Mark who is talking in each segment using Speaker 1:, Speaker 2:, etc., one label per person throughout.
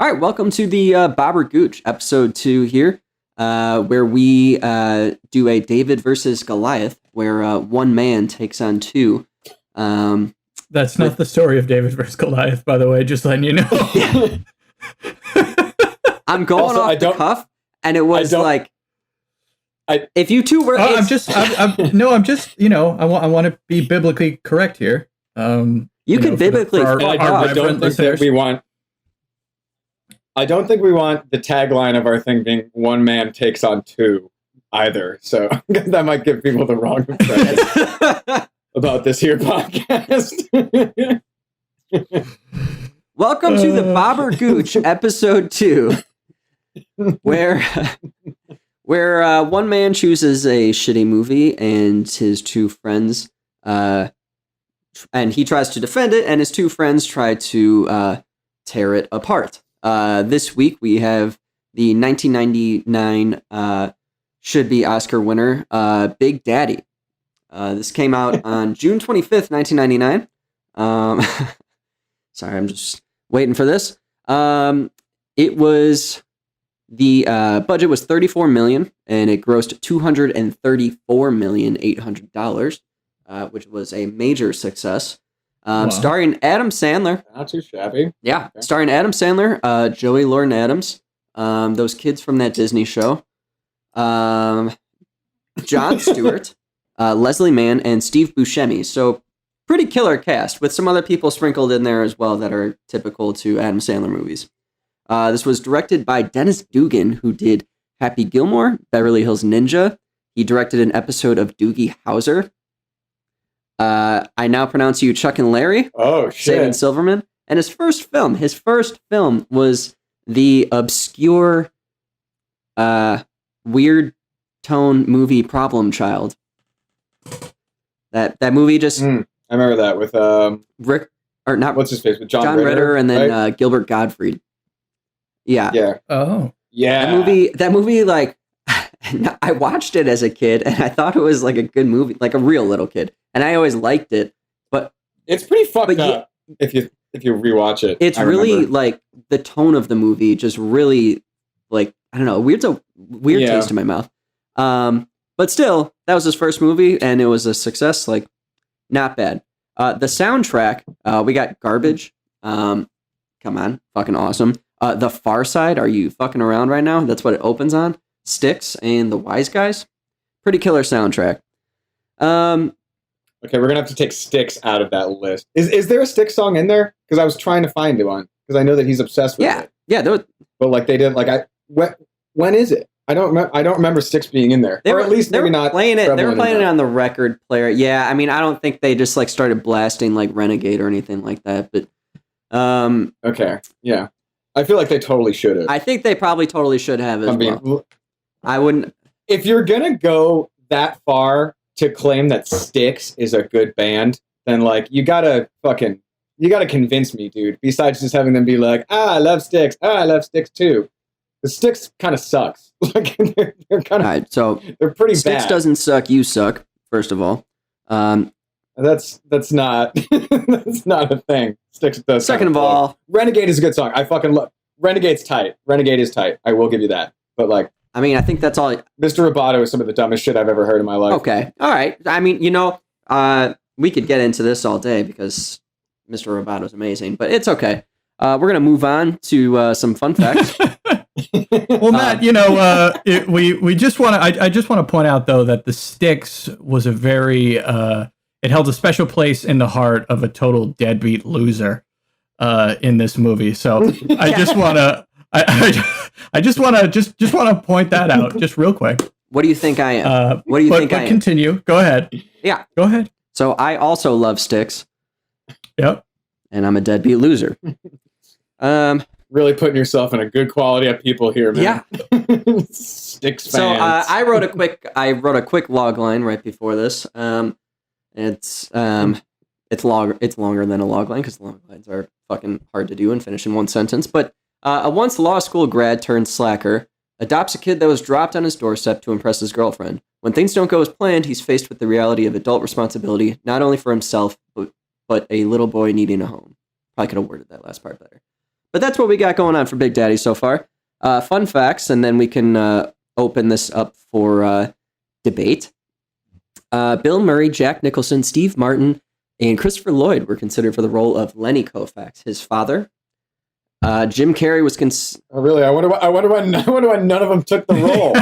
Speaker 1: All right, welcome to the Bobber Gooch Ep.2 here, where we do a David versus Goliath, where one man takes on two.
Speaker 2: That's not the story of David versus Goliath, by the way, just letting you know.
Speaker 1: I'm going also, off the cuff, and it was like, if you two were...
Speaker 2: I'm just, I want to be biblically correct here.
Speaker 1: You can biblically...
Speaker 3: I don't think we want the tagline of our thing being one man takes on two either. So that might give people the wrong impression about this here podcast.
Speaker 1: Welcome to the Bobber Gooch Ep.2, where one man chooses a shitty movie and his two friends, and he tries to defend it, and his two friends try to tear it apart. This week we have the 1999 should-be Oscar winner, Big Daddy. This came out on June 25th, 1999. Sorry, I'm just waiting for this. It was the budget was $34 million, and it grossed $234,800,000, which was a major success. Wow. Starring Adam Sandler.
Speaker 3: Not too shabby.
Speaker 1: Yeah, okay. Starring Adam Sandler, Joey Lauren-Adams, those kids from that Disney show, Jon Stewart, Leslie Mann, and Steve Buscemi. So pretty killer cast, with some other people sprinkled in there as well that are typical to Adam Sandler movies. This was directed by Dennis Dugan, who did Happy Gilmore, Beverly Hills Ninja. He directed an episode of Doogie Howser. I Now Pronounce You Chuck and Larry.
Speaker 3: Oh, shit.
Speaker 1: Saving Silverman. And his first film was the obscure, weird tone movie Problem Child. That movie just...
Speaker 3: I remember that with...
Speaker 1: Rick... Or not...
Speaker 3: What's his face? With
Speaker 1: John Ritter and then right? Gilbert Gottfried. Yeah.
Speaker 3: Yeah.
Speaker 2: Oh.
Speaker 3: Yeah.
Speaker 1: That movie, like... I watched it as a kid, and I thought it was like a good movie, like a real little kid. And I always liked it, but
Speaker 3: it's pretty fucked up if you rewatch it.
Speaker 1: It's really like the tone of the movie just really like, I don't know, weird taste in my mouth. But still, that was his first movie and it was a success, like not bad. The soundtrack, we got Garbage. Come on, fucking awesome. The Far Side, Are You Fucking Around Right Now? That's what it opens on. Styx and The Wise Guys. Pretty killer soundtrack.
Speaker 3: Okay, we're gonna have to take Styx out of that list. Is there a Styx song in there? Because I was trying to find one because I know that he's obsessed with it.
Speaker 1: Yeah.
Speaker 3: But like they did, like when is it? I don't remember Styx being in there. Or at least maybe not
Speaker 1: playing it. They were playing it on the record player. Yeah, I mean, I don't think they just like started blasting like Renegade or anything like that. But
Speaker 3: okay, yeah, I feel like they totally should have.
Speaker 1: I think they probably totally should have as well. I wouldn't.
Speaker 3: If you're gonna go that far to claim that Styx is a good band, then like you gotta convince me, dude. Besides just having them be like, I love Styx. I love Styx too. The Styx kind of sucks. Like they're kind of
Speaker 1: right, so
Speaker 3: they're pretty bad.
Speaker 1: Styx doesn't suck. You suck. First of all,
Speaker 3: that's not that's not a thing. Styx does.
Speaker 1: Second of all,
Speaker 3: Renegade is a good song. I fucking love Renegade's tight. Renegade is tight. I will give you that. But like,
Speaker 1: I mean, I think that's all.
Speaker 3: Mr. Roboto is some of the dumbest shit I've ever heard in my life.
Speaker 1: Okay. All right. I mean, we could get into this all day because Mr. Roboto is amazing, but it's okay. We're going to move on to some fun facts.
Speaker 2: Well, Matt, we just want to, I just want to point out though, that the Styx was a very, it held a special place in the heart of a total deadbeat loser, in this movie. So I just want to, I just want to point that out just real quick.
Speaker 1: What do you think I am? What do you think I am?
Speaker 2: Continue. Go ahead.
Speaker 1: Yeah.
Speaker 2: Go ahead.
Speaker 1: So I also love Styx.
Speaker 2: Yep.
Speaker 1: And I'm a deadbeat loser.
Speaker 3: Really putting yourself in a good quality of people here, man.
Speaker 1: Yeah.
Speaker 3: Styx fans.
Speaker 1: So I wrote a quick log line right before this. It's longer than a log line because log lines are fucking hard to do and finish in one sentence. But a once law school grad turned slacker adopts a kid that was dropped on his doorstep to impress his girlfriend. When things don't go as planned, he's faced with the reality of adult responsibility, not only for himself, but a little boy needing a home. Probably could have worded that last part better. But that's what we got going on for Big Daddy so far. Fun facts, and then we can open this up for debate. Bill Murray, Jack Nicholson, Steve Martin, and Christopher Lloyd were considered for the role of Lenny Koufax, his father. Jim Carrey was
Speaker 3: really? I wonder why none of them took the role.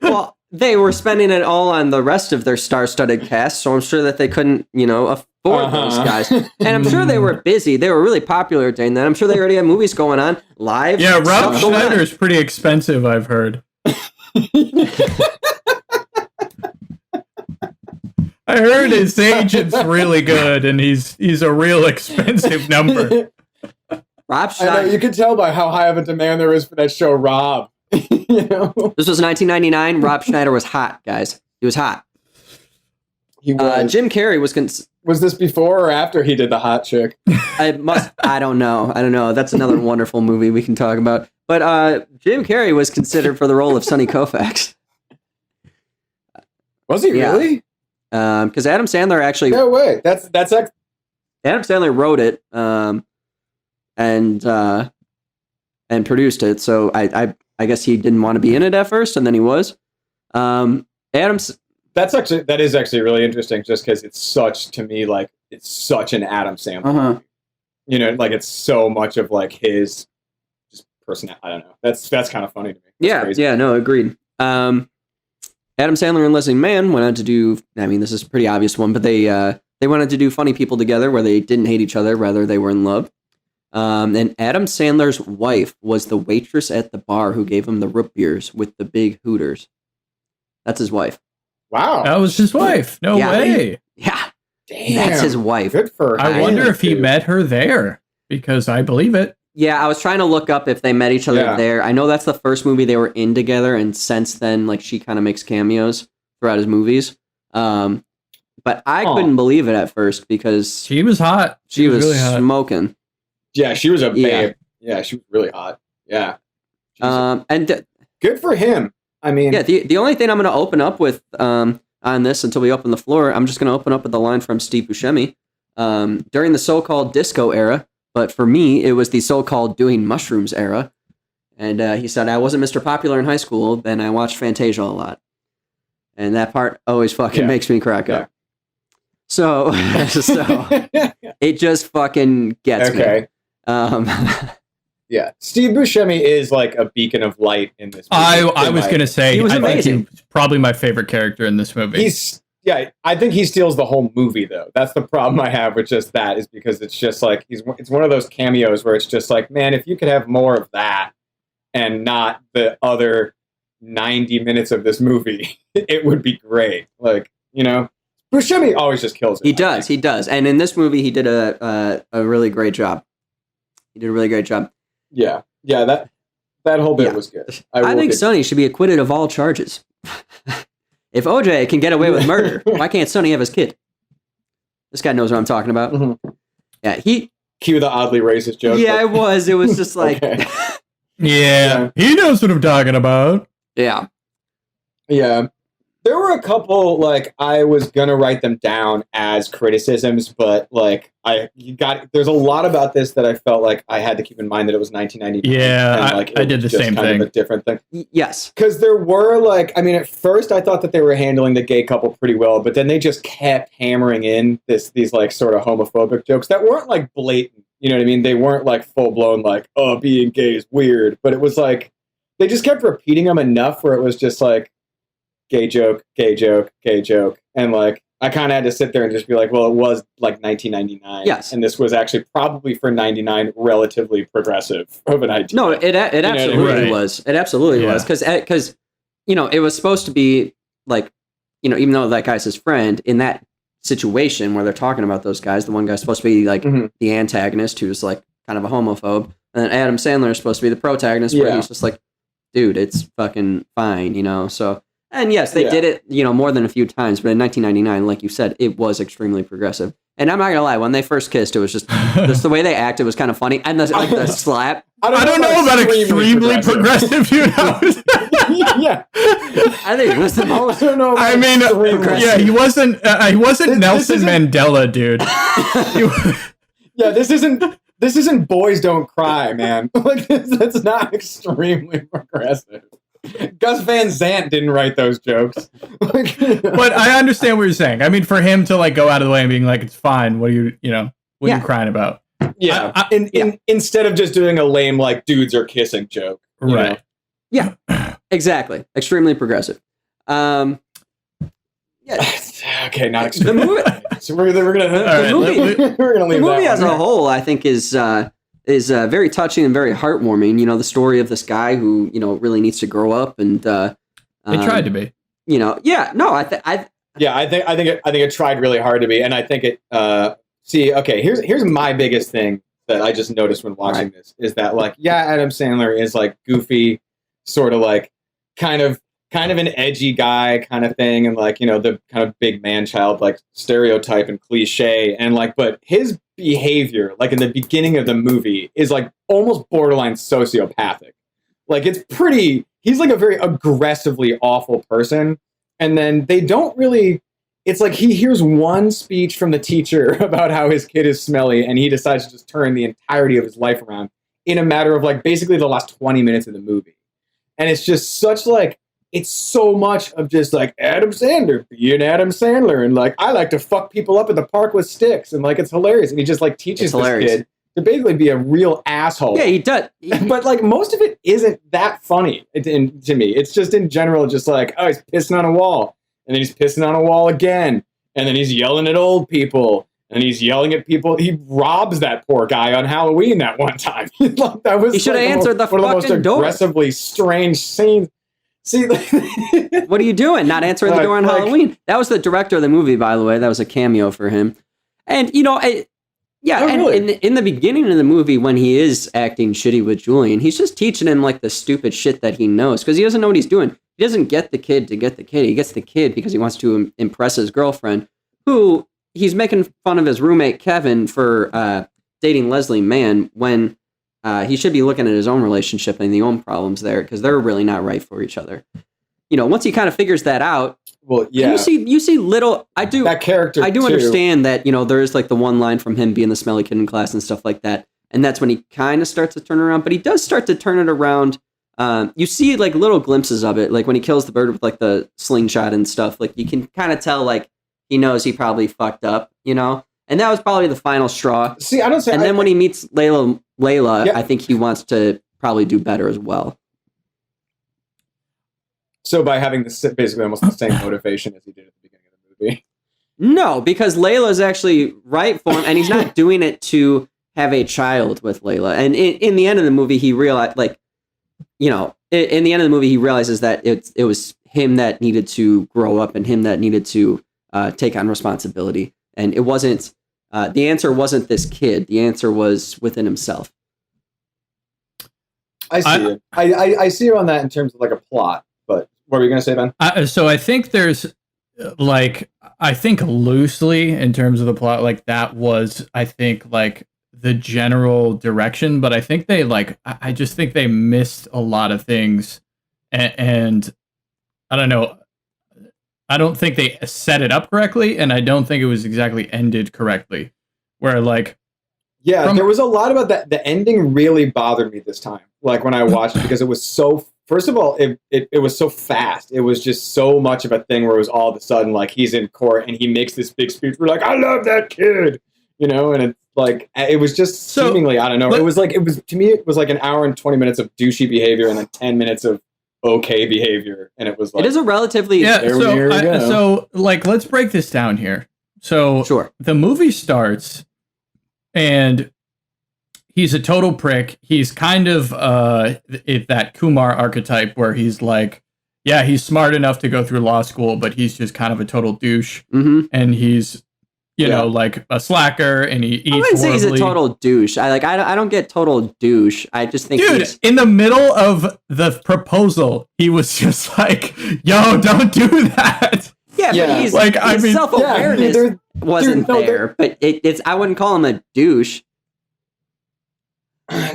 Speaker 1: Well, they were spending it all on the rest of their star-studded cast, so I'm sure that they couldn't, afford those guys. And I'm sure they were busy. They were really popular during that. I'm sure they already had movies going on live.
Speaker 2: Yeah, Rob Schneider is pretty expensive, I've heard. I heard his agent's really good, and he's a real expensive number.
Speaker 1: Rob Schneider.
Speaker 3: I know, you can tell by how high of a demand there is for that show, Rob.
Speaker 1: This was 1999. Rob Schneider was hot, guys. He was hot.
Speaker 3: He was.
Speaker 1: Jim Carrey was.
Speaker 3: Was this before or after he did the hot chick?
Speaker 1: I don't know. That's another wonderful movie we can talk about. But Jim Carrey was considered for the role of Sonny Koufax.
Speaker 3: Was he really?
Speaker 1: Because Adam Sandler actually.
Speaker 3: No way. That's
Speaker 1: Adam Sandler wrote it and produced it. So I guess he didn't want to be in it at first, and then he was. That
Speaker 3: is actually really interesting, just because it's such an Adam Sandler movie. Like it's so much of like his just personality. I don't know. That's kind of funny to me. That's crazy.
Speaker 1: Yeah, no, agreed. Adam Sandler and Leslie Mann went on to do. I mean, this is a pretty obvious one, but they wanted to do Funny People Together, where they didn't hate each other, rather they were in love. And Adam Sandler's wife was the waitress at the bar who gave him the root beers with the big hooters. That's his wife.
Speaker 3: Wow.
Speaker 2: That was his wife. No way.
Speaker 1: Yeah.
Speaker 3: Damn.
Speaker 1: That's his wife.
Speaker 3: Good for her.
Speaker 2: I wonder if he met her there, because I believe it.
Speaker 1: Yeah, I was trying to look up if they met each other there. I know that's the first movie they were in together, and since then, like, she kind of makes cameos throughout his movies. But I couldn't believe it at first because
Speaker 2: she was hot.
Speaker 1: She was
Speaker 2: really hot.
Speaker 1: smoking.
Speaker 3: Yeah, she was a babe. Yeah, she was really hot. Yeah. Good for him. I mean,
Speaker 1: the only thing I'm going to open up with on this until we open the floor, I'm just going to open up with the line from Steve Buscemi. During the so-called disco era, but for me, it was the so-called doing mushrooms era. And he said, I wasn't Mr. Popular in high school, then I watched Fantasia a lot. And that part always fucking makes me crack up. So it just fucking gets me. Yeah,
Speaker 3: Steve Buscemi is like a beacon of light in this movie.
Speaker 2: I was going to say,
Speaker 1: he was amazing.
Speaker 2: He's probably my favorite character in this movie.
Speaker 3: I think he steals the whole movie, though. That's the problem I have with just that, is because it's just like, it's one of those cameos where it's just like, man, if you could have more of that and not the other 90 minutes of this movie, it would be great. Like, Buscemi always just kills it.
Speaker 1: He does. And in this movie, he did a really great job.
Speaker 3: Yeah, that whole bit was good.
Speaker 1: I think Sonny should be acquitted of all charges. If OJ can get away with murder, why can't Sonny have his kid? This guy knows what I'm talking about.
Speaker 3: Mm-hmm.
Speaker 1: Yeah,
Speaker 3: cue the oddly racist joke.
Speaker 1: Yeah, it was just like...
Speaker 3: Okay.
Speaker 2: Yeah, he knows what I'm talking about.
Speaker 1: Yeah.
Speaker 3: There were a couple, like, I was gonna write them down as criticisms, but like there's a lot about this that I felt like I had to keep in mind that it was 1999.
Speaker 2: Yeah,
Speaker 3: and, like,
Speaker 2: I did the same thing.
Speaker 3: Of a different thing.
Speaker 1: Yes,
Speaker 3: because there were at first I thought that they were handling the gay couple pretty well, but then they just kept hammering in these like sort of homophobic jokes that weren't like blatant. You know what I mean? They weren't like full blown like, oh, being gay is weird, but it was like they just kept repeating them enough where it was just like, gay joke, gay joke, gay joke. And like, I kind of had to sit there and just be like, well, it was like 1999.
Speaker 1: Yes.
Speaker 3: And this was actually probably for 99 relatively progressive of an idea.
Speaker 1: No, it absolutely was. It absolutely was. Because, it was supposed to be like, even though that guy's his friend, in that situation where they're talking about those guys, the one guy's supposed to be like the antagonist who's like kind of a homophobe. And then Adam Sandler is supposed to be the protagonist where he's just like, dude, it's fucking fine, so... And yes, they did it, more than a few times. But in 1999, like you said, it was extremely progressive. And I'm not gonna lie, when they first kissed, it was just the way they acted was kind of funny, and the slap.
Speaker 2: I don't know about extremely progressive.
Speaker 3: Yeah,
Speaker 1: I think it was the most.
Speaker 2: He wasn't. He wasn't Nelson Mandela, dude.
Speaker 3: Yeah, this isn't This isn't Boys Don't Cry, man. Like that's not extremely progressive. Gus Van Sant didn't write those jokes.
Speaker 2: But I understand what you're saying. I mean, for him to like go out of the way and being like, it's fine. What are you what are you crying about?
Speaker 3: Yeah. Instead of just doing a lame like dudes are kissing joke.
Speaker 2: Right.
Speaker 1: Yeah. Exactly. Extremely progressive. Yeah.
Speaker 3: Okay, not extreme.
Speaker 1: The movie,
Speaker 3: so we're gonna
Speaker 1: leave the movie as a whole, I think, is very touching and very heartwarming. You know, the story of this guy who really needs to grow up, and
Speaker 2: it tried to be.
Speaker 1: I
Speaker 3: think it tried really hard to be, and I think it. Here's my biggest thing that I just noticed when watching this is that Adam Sandler is like goofy, sort of like kind of an edgy guy kind of thing, and the kind of big man child like stereotype and cliche, and but his behavior in the beginning of the movie is almost borderline sociopathic. He's a very aggressively awful person, and then they don't really. It's he hears one speech from the teacher about how his kid is smelly, and he decides to just turn the entirety of his life around in a matter of basically the last 20 minutes of the movie. And it's just such it's so much of just Adam Sandler being Adam Sandler, and I like to fuck people up at the park with sticks, and it's hilarious. And he just teaches this kid to basically be a real asshole.
Speaker 1: Yeah, he does.
Speaker 3: But most of it isn't that funny to me. It's just in general just oh, he's pissing on a wall. And then he's pissing on a wall again. And then he's yelling at old people. And he's yelling at people. He robs that poor guy on Halloween that one time. That was
Speaker 1: he should have answered the fucking door. One of the most
Speaker 3: aggressively strange scenes. See,
Speaker 1: what are you doing? Not answering the door on Halloween. That was the director of the movie, by the way. That was a cameo for him. And, really? In the beginning of the movie, when he is acting shitty with Julian, he's just teaching him the stupid shit that he knows, because he doesn't know what he's doing. He doesn't get the kid to get the kid. He gets the kid because he wants to impress his girlfriend, who he's making fun of his roommate Kevin for dating Leslie Mann, when he should be looking at his own relationship and the own problems there, because they're really not right for each other. Once he kind of figures that out,
Speaker 3: well, yeah,
Speaker 1: you see little. I do
Speaker 3: that character.
Speaker 1: I do understand that there is the one line from him being the smelly kid in class and stuff like that, and that's when he kind of starts to turn around. But he does start to turn it around. You see little glimpses of it, when he kills the bird with the slingshot and stuff. You can kind of tell he knows he probably fucked up, and that was probably the final straw.
Speaker 3: See, I don't say.
Speaker 1: And then when he meets Layla, yeah. I think he wants to probably do better as well.
Speaker 3: So by having basically almost the same motivation as he did at the beginning of the movie.
Speaker 1: No, because Layla's actually right for him, and he's not doing it to have a child with Layla. And in the end of the movie, he realized, in the end of the movie, he realizes that it was him that needed to grow up and him that needed to take on responsibility. And it wasn't, the answer wasn't this kid. The answer was within himself.
Speaker 3: I see it. I see you on that in terms of a plot. But what were you going to say, Ben?
Speaker 2: So I think there's I think loosely in terms of the plot, that was, I think, the general direction, but I think they I just think they missed a lot of things, and I don't know. I don't think they set it up correctly, and I don't think it was exactly ended correctly. Where
Speaker 3: there was a lot about that. The ending really bothered me this time. When I watched it, because it was so. First of all, it was so fast. It was just so much of a thing where it was all of a sudden he's in court and he makes this big speech. We're I love that kid, and it's it was just seemingly, I don't know. It was to me, it was an hour and 20 minutes of douchey behavior and then 10 minutes of okay behavior. And it was
Speaker 1: it is a relatively,
Speaker 2: so let's break this down here. So
Speaker 1: sure.
Speaker 2: The movie starts and he's a total prick. He's kind of that Kumar archetype where he's he's smart enough to go through law school, but he's just kind of a total douche.
Speaker 1: Mm-hmm.
Speaker 2: And he's, a slacker, and he eats horribly. I wouldn't say he's
Speaker 1: a total douche. I don't get total douche. I just think
Speaker 2: he's... in the middle of the proposal, he was just yo, don't do that.
Speaker 1: Yeah, but he's his self-awareness wasn't there. But it's I wouldn't call him a douche.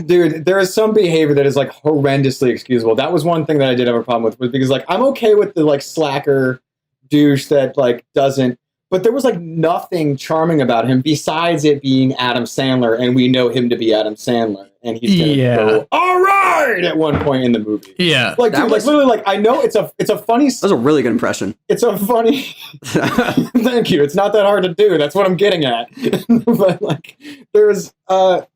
Speaker 3: Dude, there is some behavior that is horrendously excusable. That was one thing that I did have a problem with, was because I'm okay with the slacker douche that doesn't but there was like nothing charming about him besides it being Adam Sandler, and we know him to be Adam Sandler, and he's gonna go all right at one point in the movie.
Speaker 2: Yeah,
Speaker 3: like dude, like literally, like I know it's a funny.
Speaker 1: That was a really good impression.
Speaker 3: It's a funny. Thank you. It's not that hard to do. That's what I'm getting at. But like, there's I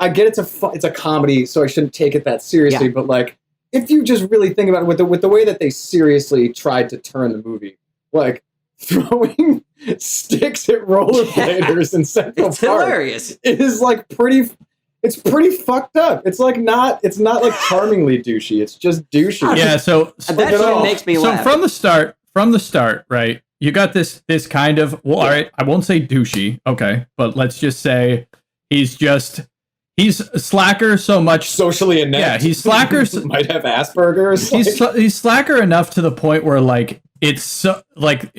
Speaker 3: get it's a comedy, so I shouldn't take it that seriously. But like, if you just really think about it with the way that they seriously tried to turn the movie, like throwing sticks at rollerbladers in Central Park,
Speaker 1: hilarious.
Speaker 3: It is like it's pretty fucked up. It's not like charmingly douchey. It's just douchey.
Speaker 2: Yeah. So
Speaker 1: that shit makes me laugh.
Speaker 2: So from the start, right? You got this kind of all right. I won't say douchey, okay, but let's just say he's slacker so much
Speaker 3: socially inept.
Speaker 2: Yeah, he's slacker.
Speaker 3: Might have Asperger's.
Speaker 2: He's slacker enough to the point where like it's like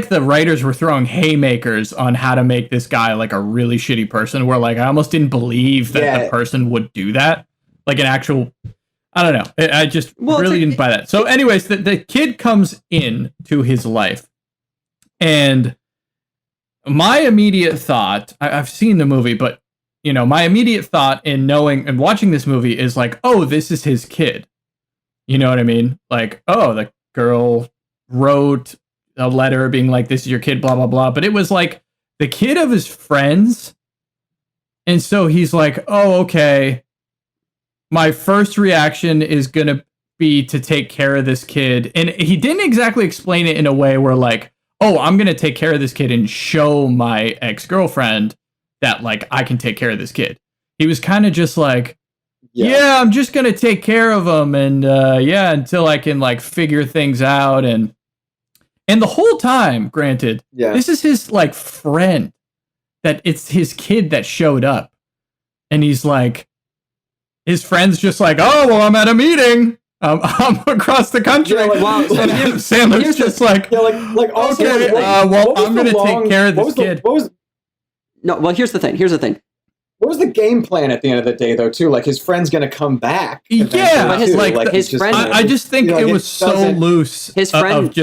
Speaker 2: the writers were throwing haymakers on how to make this guy like a really shitty person. Where like I almost didn't believe that the person would do that. Like an actual, I don't know. I just really didn't buy that. So, anyways, the kid comes in to his life, and my immediate thought, I've seen the movie, but you know, my immediate thought in knowing and watching this movie is like, oh, this is his kid. You know what I mean? Like, oh, the girl wrote a letter being like, this is your kid, blah, blah, blah. But it was like the kid of his friends. And so he's like, oh, okay. My first reaction is going to be to take care of this kid. And he didn't exactly explain it in a way where like, oh, I'm going to take care of this kid and show my ex-girlfriend that like I can take care of this kid. He was kind of just like, yeah, I'm just going to take care of him. And until I can like figure things out. And the whole time, granted, this is his like friend, that it's his kid that showed up. And he's like, his friend's just like, oh, well, I'm at a meeting. I'm across the country. Yeah, like, Sandler's just like,
Speaker 3: also,
Speaker 2: okay, well, I'm going to take care of this kid.
Speaker 1: Here's the thing.
Speaker 3: What was the game plan at the end of the day, though, too? Like, his friend's going to come back.
Speaker 2: Yeah,
Speaker 1: his friend.
Speaker 2: I just think it was so loose.
Speaker 1: His friend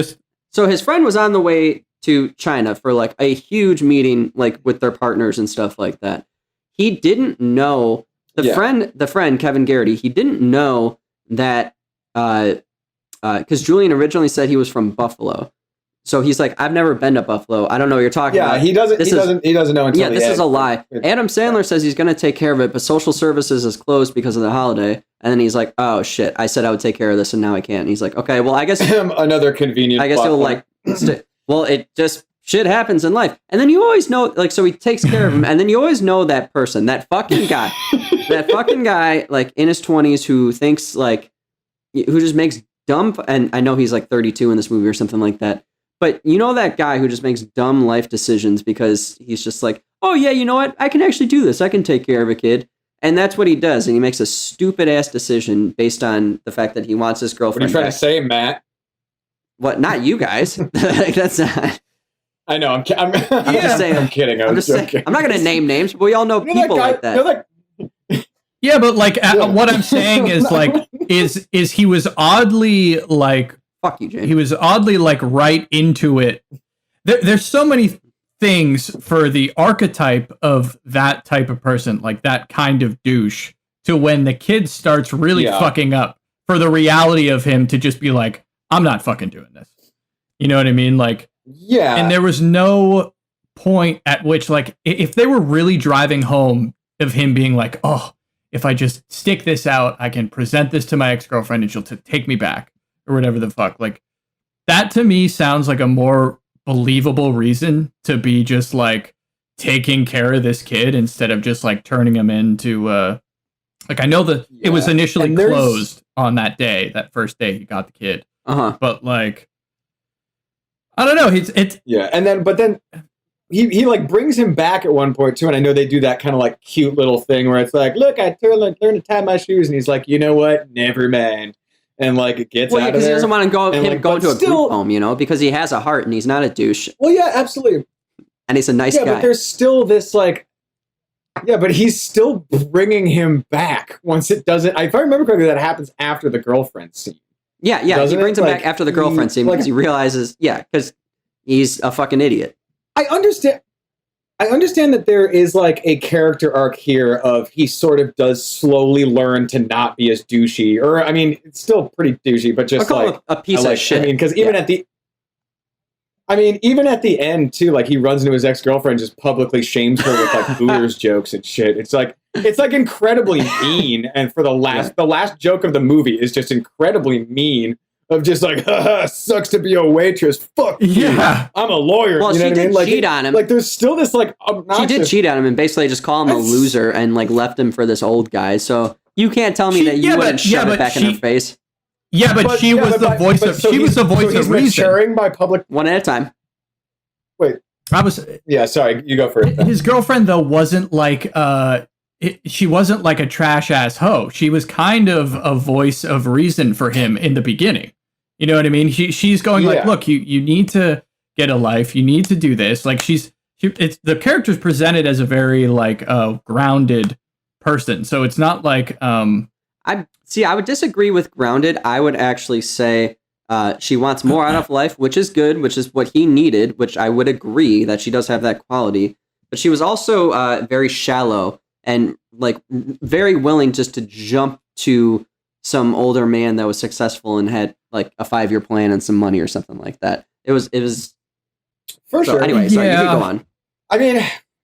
Speaker 1: So his friend was on the way to China for like a huge meeting, like with their partners and stuff like that. He didn't know the friend Kevin Garrity. He didn't know that because Julian originally said he was from Buffalo. So he's like, I've never been to Buffalo. I don't know what you're talking about.
Speaker 3: He doesn't know until
Speaker 1: this is a lie. Adam Sandler says he's going to take care of it, but social services is closed because of the holiday. And then he's like, oh shit, I said I would take care of this and now I can't. And he's like, okay, well, I guess
Speaker 3: another convenient.
Speaker 1: I guess he'll like, well, it just shit happens in life. And then you always know, like, so he takes care of him. And then you always know that person, that fucking guy, like in his 20s who thinks like, who just makes dumb, and I know he's like 32 in this movie or something like that. But you know that guy who just makes dumb life decisions because he's just like, oh yeah, you know what? I can actually do this. I can take care of a kid. And that's what he does. And he makes a stupid ass decision based on the fact that he wants his girlfriend.
Speaker 3: What are you trying to say, Matt?
Speaker 1: What? Not you guys. Like, that's not.
Speaker 3: I know. I'm
Speaker 1: just saying.
Speaker 3: I'm kidding. I'm just joking.
Speaker 1: I'm not going to name names, but we all know people like that.
Speaker 2: Yeah, but like what I'm saying is like is he was oddly like
Speaker 1: fuck you, Jane.
Speaker 2: He was oddly like right into it. There's so many things for the archetype of that type of person, like that kind of douche, to when the kid starts really fucking up, for the reality of him to just be like, I'm not fucking doing this. You know what I mean? Like, yeah. And there was no point at which, like, if they were really driving home of him being like, oh, if I just stick this out, I can present this to my ex-girlfriend and she'll take me back or whatever the fuck. Like, that to me sounds like a more believable reason to be just like taking care of this kid instead of just like turning him into like, I know that it was initially closed on that day, that first day he got the kid. But like, I don't know. But then he like brings him back at one point too, and I know they do that kind of like cute little thing where it's like, look, I learned to tie my shoes, and he's like, you know what, never mind, and like it gets out of there.
Speaker 1: Because he doesn't want to go to a group home, you know, because he has a heart and he's not a douche.
Speaker 3: Well, yeah, absolutely,
Speaker 1: and he's a nice guy.
Speaker 3: But there's still this like, but he's still bringing him back once it doesn't. If I remember correctly, that happens after the girlfriend scene.
Speaker 1: Yeah. He brings him back after the girlfriend scene because he realizes, because he's a fucking idiot.
Speaker 3: I understand that there is like a character arc here of he sort of does slowly learn to not be as douchey, or I mean, it's still pretty douchey, but just like
Speaker 1: a piece of shit.
Speaker 3: I mean, because even at the end too, like he runs into his ex-girlfriend, just publicly shames her with like Hooters jokes and shit. It's like incredibly mean, and for the last joke of the movie is just incredibly mean. Of just like, sucks to be a waitress. Fuck you. I'm a lawyer.
Speaker 1: Well,
Speaker 3: you know
Speaker 1: she
Speaker 3: what I mean?
Speaker 1: did
Speaker 3: Like,
Speaker 1: cheat on him.
Speaker 3: Like, there's still this like obnoxious.
Speaker 1: She did cheat on him and basically just call him a loser and like left him for this old guy. So you can't tell me that you wouldn't shove it back in her face.
Speaker 2: Yeah, but she was the voice of reason.
Speaker 3: Maturing by public.
Speaker 1: One at a time.
Speaker 3: Wait, sorry, you go first.
Speaker 2: His girlfriend though wasn't like she wasn't like a trash ass hoe. She was kind of a voice of reason for him in the beginning. You know what I mean? She's going like, look, you need to get a life. You need to do this. Like it's the character's presented as a very like grounded person. So it's not like I
Speaker 1: would disagree with grounded. I would actually say she wants more out of life, which is good, which is what he needed, which I would agree that she does have that quality. But she was also very shallow and like very willing just to jump to some older man that was successful and had like a 5-year plan and some money or something like that. It was
Speaker 3: for sure.
Speaker 1: Anyway, sorry, you can go on.
Speaker 3: I mean,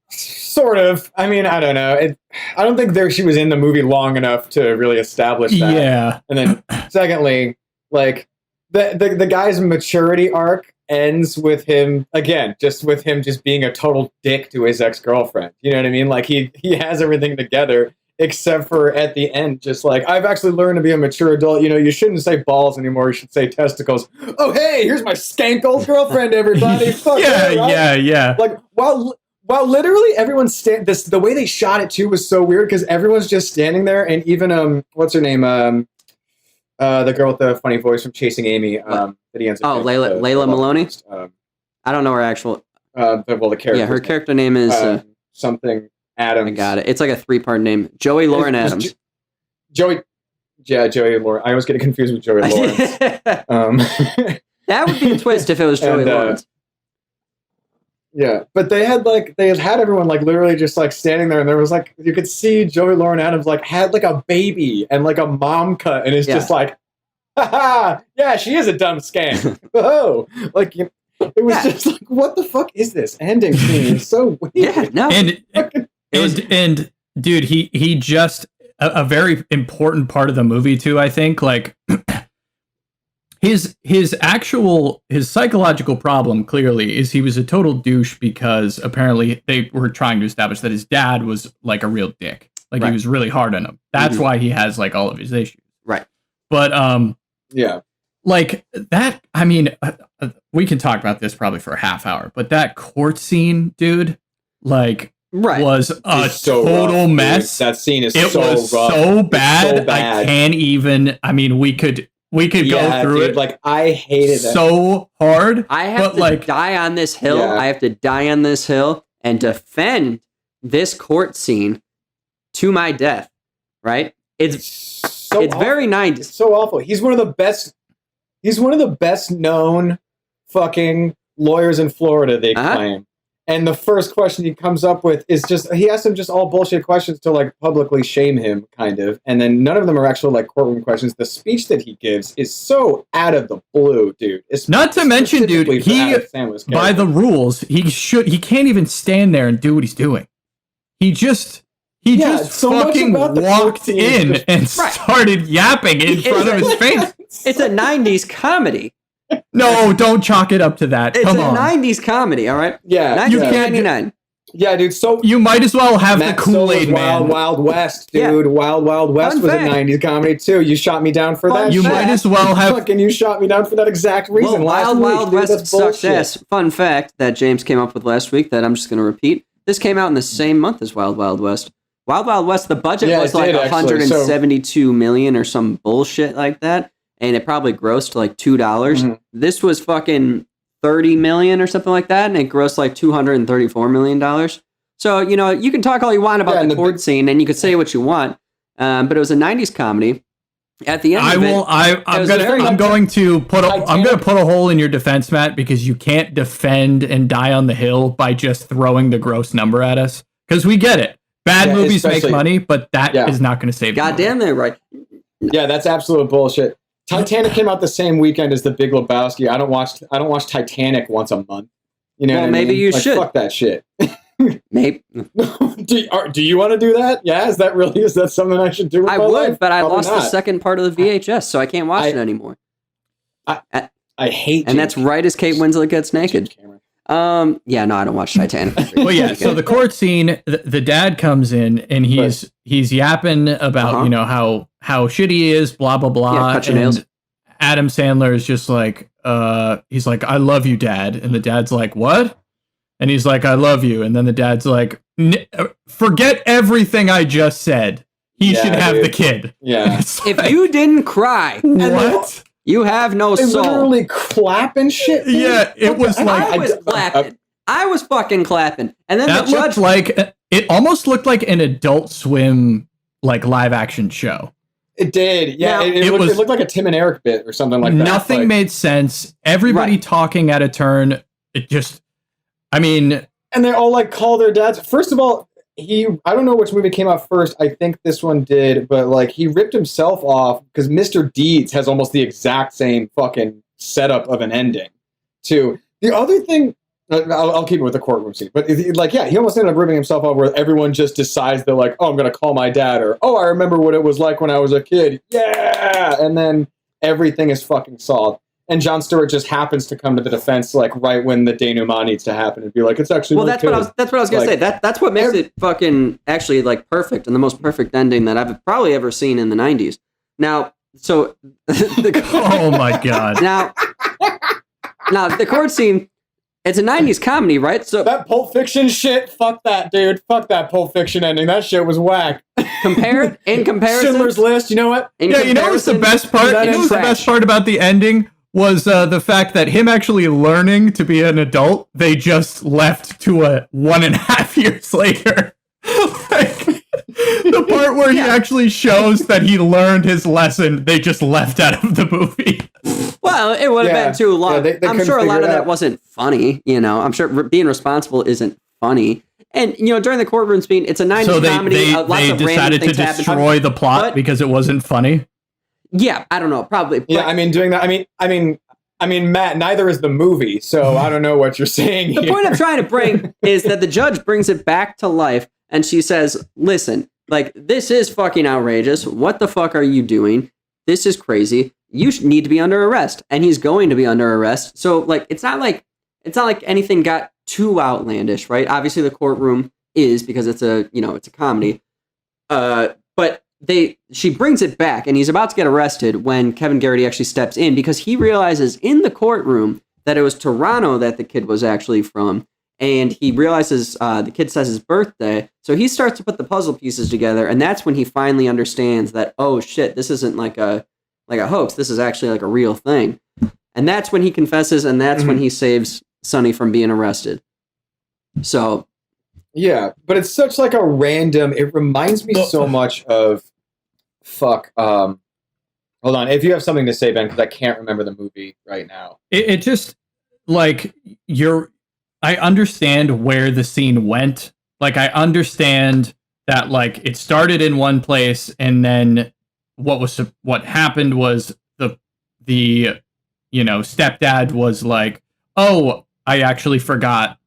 Speaker 3: sort of. I mean, I don't know. I don't think she was in the movie long enough to really establish that.
Speaker 2: Yeah.
Speaker 3: And then secondly, like the guy's maturity arc ends with him just being a total dick to his ex-girlfriend. You know what I mean? Like he has everything together. Except for at the end, just like, I've actually learned to be a mature adult. You know, you shouldn't say balls anymore. You should say testicles. Oh, hey, here's my skank old girlfriend, everybody. Fuck
Speaker 2: yeah.
Speaker 3: Like, while literally everyone's the way they shot it too was so weird because everyone's just standing there, and even what's her name? The girl with the funny voice from Chasing Amy. That he ends up.
Speaker 1: Oh, Layla Maloney. I don't know her actual.
Speaker 3: The character.
Speaker 1: Yeah, her character name is
Speaker 3: something. Adams.
Speaker 1: I got it. It's like a 3-part name. Joey Lauren Adams.
Speaker 3: Joey Lauren. I always get confused with Joey Lawrence.
Speaker 1: That would be a twist if it was Joey Lawrence.
Speaker 3: Yeah, but they had everyone like literally just like standing there, and there was like you could see Joey Lauren Adams like had like a baby and like a mom cut, and it's just like, yeah, she is a dumb scam. Oh, like it was just like, what the fuck is this ending scene? It's so weird.
Speaker 1: Yeah, no.
Speaker 2: And dude, he just a very important part of the movie too, I think, like his psychological problem clearly is he was a total douche because apparently they were trying to establish that his dad was like a real dick. Like he was really hard on him. That's why he has like all of his issues.
Speaker 1: Right.
Speaker 2: But
Speaker 3: yeah.
Speaker 2: Like that, I mean, we can talk about this probably for a half hour, but that court scene, dude, like was a total mess.
Speaker 3: Dude. That scene is
Speaker 2: so bad. I can't even. I mean, we could go through it.
Speaker 3: Like I hated it
Speaker 2: so hard.
Speaker 1: I have to die on this hill. Yeah. I have to die on this hill and defend this court scene to my death. Right? It's very 90s.
Speaker 3: It's so awful. He's one of the best known fucking lawyers in Florida, they claim. And the first question he comes up with is he asks him just all bullshit questions to like publicly shame him, kind of. And then none of them are actual like courtroom questions. The speech that he gives is so out of the blue, dude. It's
Speaker 2: not to mention, dude, by the rules, he can't even stand there and do what he's doing. He just fucking walked in and started yapping in front of his face.
Speaker 1: It's a 90s comedy.
Speaker 2: No, don't chalk it up to that.
Speaker 1: It's a 90s comedy, all right?
Speaker 3: Yeah.
Speaker 1: 1999.
Speaker 3: Yeah, dude. So
Speaker 2: you might as well have the Kool-Aid Man.
Speaker 3: Wild West, dude. Yeah. Wild West was a 90s comedy too. You shot me down for that.
Speaker 2: You might as well have.
Speaker 3: Fucking you shot me down for that exact reason.
Speaker 1: Well, Wild West sucks ass. Fun fact that James came up with last week that I'm just going to repeat. This came out in the same month as Wild West. Wild West, the budget was like 172 million or some bullshit like that. And it probably grossed like $2. Mm-hmm. This was fucking 30 million or something like that, and it grossed like $234 million. So, you know, you can talk all you want about the court scene, and you could say what you want, but it was a 90s comedy. At the end,
Speaker 2: I'm going to put a hole in your defense, Matt, because you can't defend and die on the hill by just throwing the gross number at us. Because we get it. Bad movies make money, but that is not going to save.
Speaker 1: Goddamn, they're right.
Speaker 3: Yeah, that's absolute bullshit. Titanic came out the same weekend as The Big Lebowski. I don't watch Titanic once a month. You know,
Speaker 1: maybe you should.
Speaker 3: Fuck that shit.
Speaker 1: Maybe.
Speaker 3: Do you want to do that? Yeah, is that something I should do? With
Speaker 1: I
Speaker 3: my
Speaker 1: would,
Speaker 3: life?
Speaker 1: but I
Speaker 3: Probably
Speaker 1: lost
Speaker 3: not.
Speaker 1: the second part of the VHS, so I can't watch it anymore.
Speaker 3: I hate.
Speaker 1: And that's right as Kate Winslet gets naked. Yeah, no, I don't watch Titanic.
Speaker 2: Well, yeah. So the court scene, the dad comes in and he's yapping about how shitty he is, blah blah blah.
Speaker 1: Yeah, cut your nails.
Speaker 2: Adam Sandler is just like, he's like, "I love you, Dad," and the dad's like, "What?" And he's like, "I love you," and then the dad's like, "Forget everything I just said. He should have the kid."
Speaker 3: Yeah.
Speaker 1: Like, if you didn't cry,
Speaker 2: what?
Speaker 1: You have no soul.
Speaker 3: Literally clapping shit. Dude.
Speaker 2: Yeah, it was like
Speaker 1: I was clapping. I was fucking clapping, and then
Speaker 2: that
Speaker 1: the judge
Speaker 2: it almost looked like an Adult Swim like live action show.
Speaker 3: It did. Yeah,
Speaker 1: Now,
Speaker 3: it looked like a Tim and Eric bit or something like that.
Speaker 2: Nothing made sense. Everybody talking at a turn. It just, and
Speaker 3: they all like call their dads. First of all, I don't know which movie came out first. I think this one did, but like he ripped himself off because Mr. Deeds has almost the exact same fucking setup of an ending. Too. The other thing, I'll keep it with the courtroom scene, but he almost ended up ripping himself off where everyone just decides they're like, oh, I'm going to call my dad, or oh, I remember what it was like when I was a kid. Yeah, and then everything is fucking solved. And Jon Stewart just happens to come to the defense like right when the denouement needs to happen and be like, it's actually
Speaker 1: that's what I was gonna say. That's what makes it fucking actually like perfect and the most perfect ending that I've probably ever seen in the 90s. Now, so
Speaker 2: oh my god.
Speaker 1: Now the court scene, it's a 90s comedy, right? So
Speaker 3: that Pulp Fiction shit, fuck that, dude. Fuck that Pulp Fiction ending. That shit was whack.
Speaker 1: In comparison,
Speaker 3: Schindler's List. You know what?
Speaker 2: You know what's the best part? The best part about the ending was the fact that him actually learning to be an adult, they just left to a 1.5 years later. The part where he actually shows that he learned his lesson, they just left out of the movie.
Speaker 1: Well, it would have been too long.
Speaker 3: Yeah, they
Speaker 1: I'm sure a lot of that
Speaker 3: out.
Speaker 1: wasn't funny. I'm sure being responsible isn't funny. And, during the courtroom scene, it's a 90s comedy.
Speaker 2: They decided to destroy the plot because it wasn't funny.
Speaker 1: Yeah, I don't know, probably. But,
Speaker 3: doing that. I mean, Matt. Neither is the movie, so I don't know what you're saying.
Speaker 1: The point I'm trying to bring is that the judge brings it back to life, and she says, "Listen, like this is fucking outrageous. What the fuck are you doing? This is crazy. You need to be under arrest." And he's going to be under arrest. So, like, it's not like anything got too outlandish, right? Obviously, the courtroom is because it's a comedy. But she brings it back, and he's about to get arrested when Kevin Garrity actually steps in because he realizes in the courtroom that it was Toronto that the kid was actually from, and he realizes the kid says his birthday, so he starts to put the puzzle pieces together, and that's when he finally understands that, oh shit, this isn't like a hoax, this is actually like a real thing, and that's when he confesses, and that's when he saves Sonny from being arrested. So.
Speaker 3: Yeah, but it's such like a random. It reminds me so much of. Fuck. Hold on. If you have something to say, Ben, because I can't remember the movie right now.
Speaker 2: It just like I understand where the scene went. Like I understand that like it started in one place, and then what happened was the stepdad was like, oh, I actually forgot.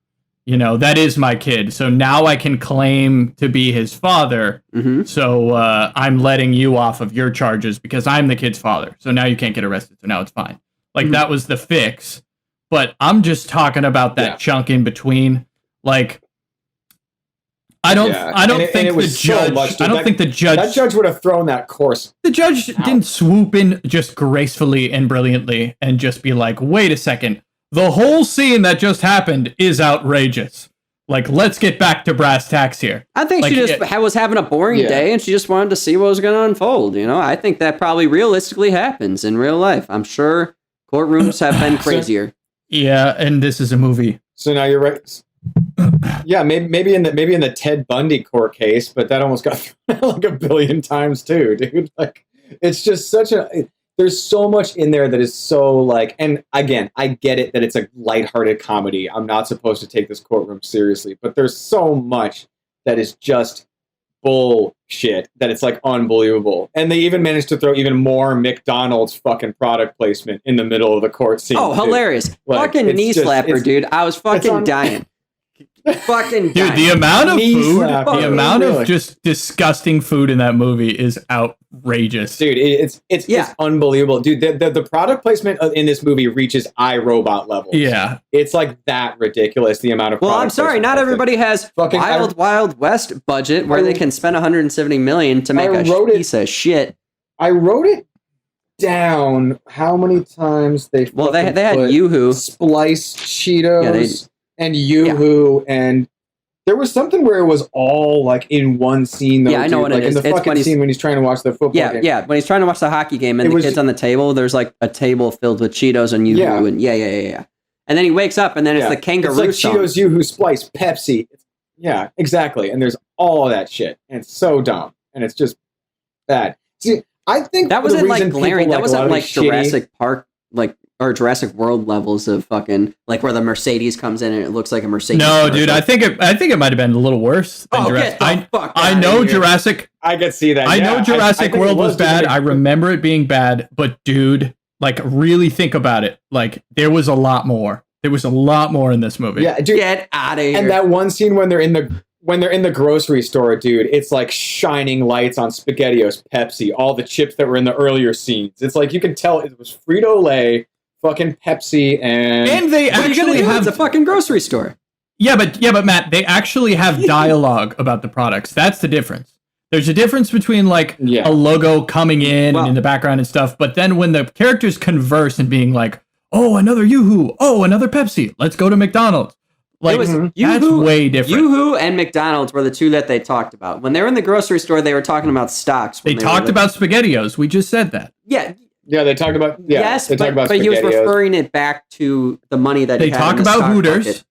Speaker 2: That is my kid. So now I can claim to be his father. Mm-hmm. So I'm letting you off of your charges because I'm the kid's father. So now you can't get arrested. So now it's fine. Like that was the fix. But I'm just talking about that chunk in between. Like, I don't think the judge.
Speaker 3: That judge would have thrown that course.
Speaker 2: The judge didn't swoop in just gracefully and brilliantly and just be like, wait a second. The whole scene that just happened is outrageous. Like, let's get back to brass tacks here.
Speaker 1: I think she just was having a boring day, and she just wanted to see what was going to unfold. I think that probably realistically happens in real life. I'm sure courtrooms have been crazier.
Speaker 2: Yeah, and this is a movie.
Speaker 3: So now you're right. Yeah, maybe in the Ted Bundy court case, but that almost got like 1 billion times too, dude. Like, It's just there's so much in there that is so like, and again, I get it that it's a lighthearted comedy. I'm not supposed to take this courtroom seriously, but there's so much that is just bullshit that it's like unbelievable. And they even managed to throw even more McDonald's fucking product placement in the middle of the court scene.
Speaker 1: Oh, hilarious.
Speaker 3: Like,
Speaker 1: fucking knee slapper, dude. I was fucking dying. Fucking
Speaker 2: dude,
Speaker 1: dying.
Speaker 2: the amount of food,
Speaker 3: slapper.
Speaker 2: the amount of just disgusting food in that movie is outrageous.
Speaker 3: Dude, it's unbelievable. Dude, the product placement in this movie reaches iRobot levels.
Speaker 2: Yeah.
Speaker 3: It's like that ridiculous, the amount of
Speaker 1: Well,
Speaker 3: product
Speaker 1: I'm sorry,
Speaker 3: placement.
Speaker 1: not everybody has
Speaker 3: Fucking-
Speaker 1: Wild West budget where they can spend 170 million to make a piece of shit.
Speaker 3: I wrote it down how many times they
Speaker 1: Well, they
Speaker 3: fucking
Speaker 1: had
Speaker 3: put
Speaker 1: Yoo-Hoo.
Speaker 3: spliced Cheetos and
Speaker 1: Yeah.
Speaker 3: Yoo-Hoo, and there was something where it was all like in one scene. Though,
Speaker 1: Yeah, I know what
Speaker 3: like
Speaker 1: it is.
Speaker 3: in the
Speaker 1: It's
Speaker 3: fucking
Speaker 1: when
Speaker 3: scene when he's trying to watch the football game.
Speaker 1: Yeah, when he's trying to watch the hockey game and
Speaker 3: It
Speaker 1: the
Speaker 3: was-
Speaker 1: kid's on the table, there's like a table filled with Cheetos and Yoo-Hoo.
Speaker 3: Yeah.
Speaker 1: And yeah. And then he wakes up and then it's the kangaroo
Speaker 3: It's like
Speaker 1: song.
Speaker 3: Cheetos, Yoo-Hoo, Splice, Pepsi. Yeah, exactly. And there's all of that shit, and it's so dumb, and it's just bad. See, I think
Speaker 1: That
Speaker 3: the
Speaker 1: wasn't like
Speaker 3: reason
Speaker 1: glaring.
Speaker 3: people
Speaker 1: That
Speaker 3: a
Speaker 1: wasn't
Speaker 3: lot of
Speaker 1: like
Speaker 3: these shitty-
Speaker 1: Jurassic Park, like or Jurassic World levels of fucking like where the Mercedes comes in and it looks like a Mercedes.
Speaker 2: No,
Speaker 1: commercial.
Speaker 2: dude, I think it might have been a little worse than
Speaker 1: Oh,
Speaker 2: Jurassic.
Speaker 1: get the fuck
Speaker 2: I
Speaker 1: outta
Speaker 2: know
Speaker 1: here.
Speaker 2: Jurassic.
Speaker 3: I could see that.
Speaker 2: I know
Speaker 3: yeah.
Speaker 2: Jurassic
Speaker 3: I think
Speaker 2: World
Speaker 3: it
Speaker 2: was bad.
Speaker 3: just-
Speaker 2: I remember it being bad, but dude, like really think about it. Like there was a lot more. There was a lot more in this movie.
Speaker 3: Yeah, dude.
Speaker 1: Get out of here.
Speaker 3: And that one scene when they're in the grocery store, dude, it's like shining lights on SpaghettiOs, Pepsi, all the chips that were in the earlier scenes. It's like you can tell it was Frito-Lay, fucking Pepsi, and
Speaker 2: they
Speaker 1: what are you gonna
Speaker 2: actually
Speaker 1: do?
Speaker 2: have
Speaker 1: It's a fucking grocery store.
Speaker 2: Yeah, but Matt, they actually have dialogue about the products. That's the difference. There's a difference between like
Speaker 3: Yeah.
Speaker 2: a logo coming in
Speaker 1: Well-
Speaker 2: and in the background and stuff, but then when the characters converse and being like, "Oh, another Yoo-Hoo. Oh, another Pepsi. Let's go to McDonald's." Like
Speaker 1: It was
Speaker 2: that's
Speaker 1: Yoo-Hoo-
Speaker 2: way different.
Speaker 1: Yoo-Hoo and McDonald's were the two that they talked about. When they were in the grocery store, they were talking about stocks.
Speaker 2: They
Speaker 1: when
Speaker 2: talked
Speaker 1: were
Speaker 2: about SpaghettiOs. We just said that.
Speaker 1: yeah,
Speaker 3: they talked about
Speaker 1: yes,
Speaker 3: they talked about
Speaker 1: but he was
Speaker 3: SpaghettiOs.
Speaker 1: referring it back to the money that
Speaker 2: They
Speaker 1: he had
Speaker 2: talk
Speaker 1: in the
Speaker 2: about
Speaker 1: stock
Speaker 2: Hooters.
Speaker 1: market.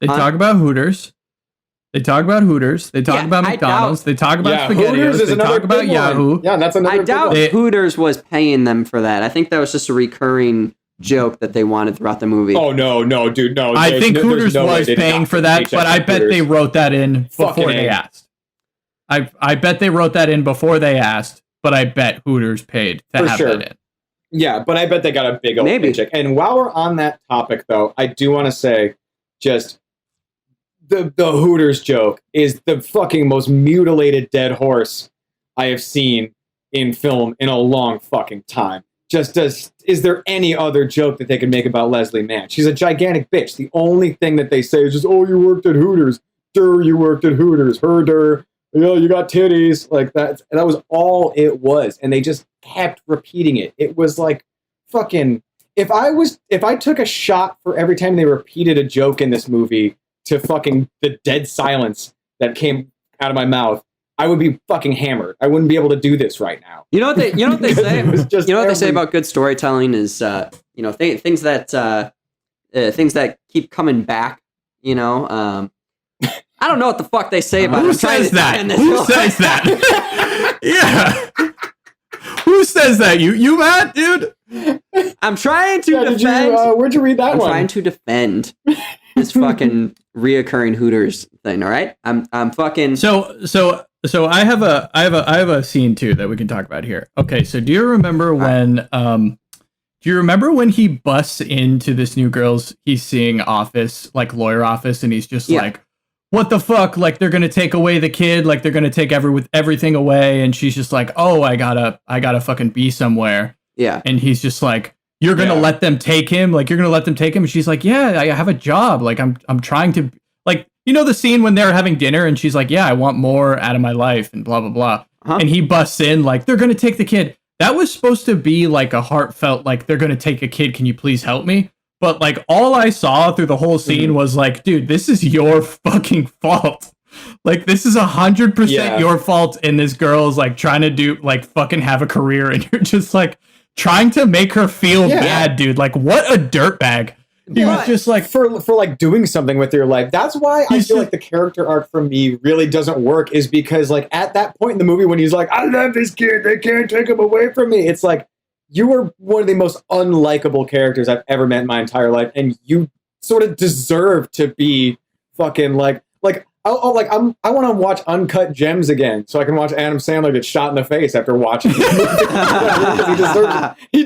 Speaker 2: They
Speaker 1: Huh?
Speaker 2: talk about Hooters. They talk about Hooters. They talk
Speaker 1: Yeah,
Speaker 2: about
Speaker 1: I
Speaker 2: McDonald's. They talk about
Speaker 3: Yeah,
Speaker 2: SpaghettiOs.
Speaker 3: Hooters is
Speaker 2: They
Speaker 3: another
Speaker 2: talk about
Speaker 3: big one.
Speaker 2: Yahoo.
Speaker 3: Yeah, that's another
Speaker 1: I
Speaker 3: big
Speaker 1: doubt
Speaker 3: one.
Speaker 2: They-
Speaker 1: Hooters was paying them for that. I think that was just a recurring joke that they wanted throughout the movie.
Speaker 3: Oh no, dude, no.
Speaker 2: I
Speaker 3: there's
Speaker 2: think
Speaker 3: no- there's
Speaker 2: Hooters
Speaker 3: no way
Speaker 2: was
Speaker 3: they did
Speaker 2: paying
Speaker 3: not
Speaker 2: for
Speaker 3: get
Speaker 2: that,
Speaker 3: paychecks
Speaker 2: but I
Speaker 3: from
Speaker 2: bet they
Speaker 3: Hooters.
Speaker 2: wrote that in before
Speaker 3: Fucking
Speaker 2: they
Speaker 3: A.
Speaker 2: asked. I bet they wrote that in before they asked, but I bet Hooters paid to
Speaker 3: For
Speaker 2: have
Speaker 3: sure.
Speaker 2: that in.
Speaker 3: Yeah, but I bet they got a big old
Speaker 1: Maybe.
Speaker 3: paycheck. And while we're on that topic, though, I do want to say, just the Hooters joke is the fucking most mutilated dead horse I have seen in film in a long fucking time. Is there any other joke that they could make about Leslie Mann? She's a gigantic bitch. The only thing that they say is just, "Oh, you worked at Hooters. Dur, you worked at Hooters. Herder. You got titties." Like that was all it was. And they just kept repeating it. It was like fucking, if I took a shot for every time they repeated a joke in this movie to fucking the dead silence that came out of my mouth, I would be fucking hammered. I wouldn't be able to do this right now.
Speaker 1: You know what they
Speaker 3: Because
Speaker 1: say?
Speaker 3: it was just
Speaker 1: You know what they say
Speaker 3: every-
Speaker 1: about good storytelling is things that keep coming back. I don't know what the fuck they say about it.
Speaker 2: Who
Speaker 1: I'm trying
Speaker 2: says
Speaker 1: to
Speaker 2: that?
Speaker 1: find this
Speaker 2: Who
Speaker 1: one.
Speaker 2: says that? Yeah. Who says that? You Matt, dude?
Speaker 1: I'm trying to
Speaker 3: Yeah, did
Speaker 1: defend.
Speaker 3: you, where'd you read that
Speaker 1: I'm
Speaker 3: one?
Speaker 1: trying to defend this fucking reoccurring Hooters thing. All right, I'm fucking.
Speaker 2: So I have a scene too that we can talk about here. Okay, so do you remember when he busts into this new girl's he's seeing office, like lawyer office, and he's just
Speaker 1: Yeah.
Speaker 2: like, what the fuck? Like they're gonna take away the kid, like they're gonna take everything away, and she's just like, oh, I gotta fucking be somewhere.
Speaker 1: Yeah.
Speaker 2: And he's just like, you're gonna
Speaker 3: Yeah.
Speaker 2: let them take him? Like you're gonna let them take him? And she's like, yeah, I have a job. Like I'm trying to, like, you know the scene when they're having dinner and she's like, yeah, I want more out of my life and blah blah blah.
Speaker 1: Uh-huh.
Speaker 2: And he busts in like, they're gonna take the kid. That was supposed to be like a heartfelt, like, they're gonna take a kid, can you please help me? But like all I saw through the whole scene was like, dude, this is your fucking fault. Like this is 100%
Speaker 3: Yeah.
Speaker 2: your fault, and this girl is like trying to do like fucking have a career, and you're just like trying to make her feel
Speaker 3: Yeah.
Speaker 2: bad, dude. Like what a dirtbag. He was just like
Speaker 3: for like doing something with your life. That's why I feel like the character arc for me really doesn't work, is because like at that point in the movie when he's like, I love this kid, they can't take him away from me. It's like, you were one of the most unlikable characters I've ever met in my entire life, and you sort of deserve to be fucking like I want to watch Uncut Gems again so I can watch Adam Sandler get shot in the face after watching it. He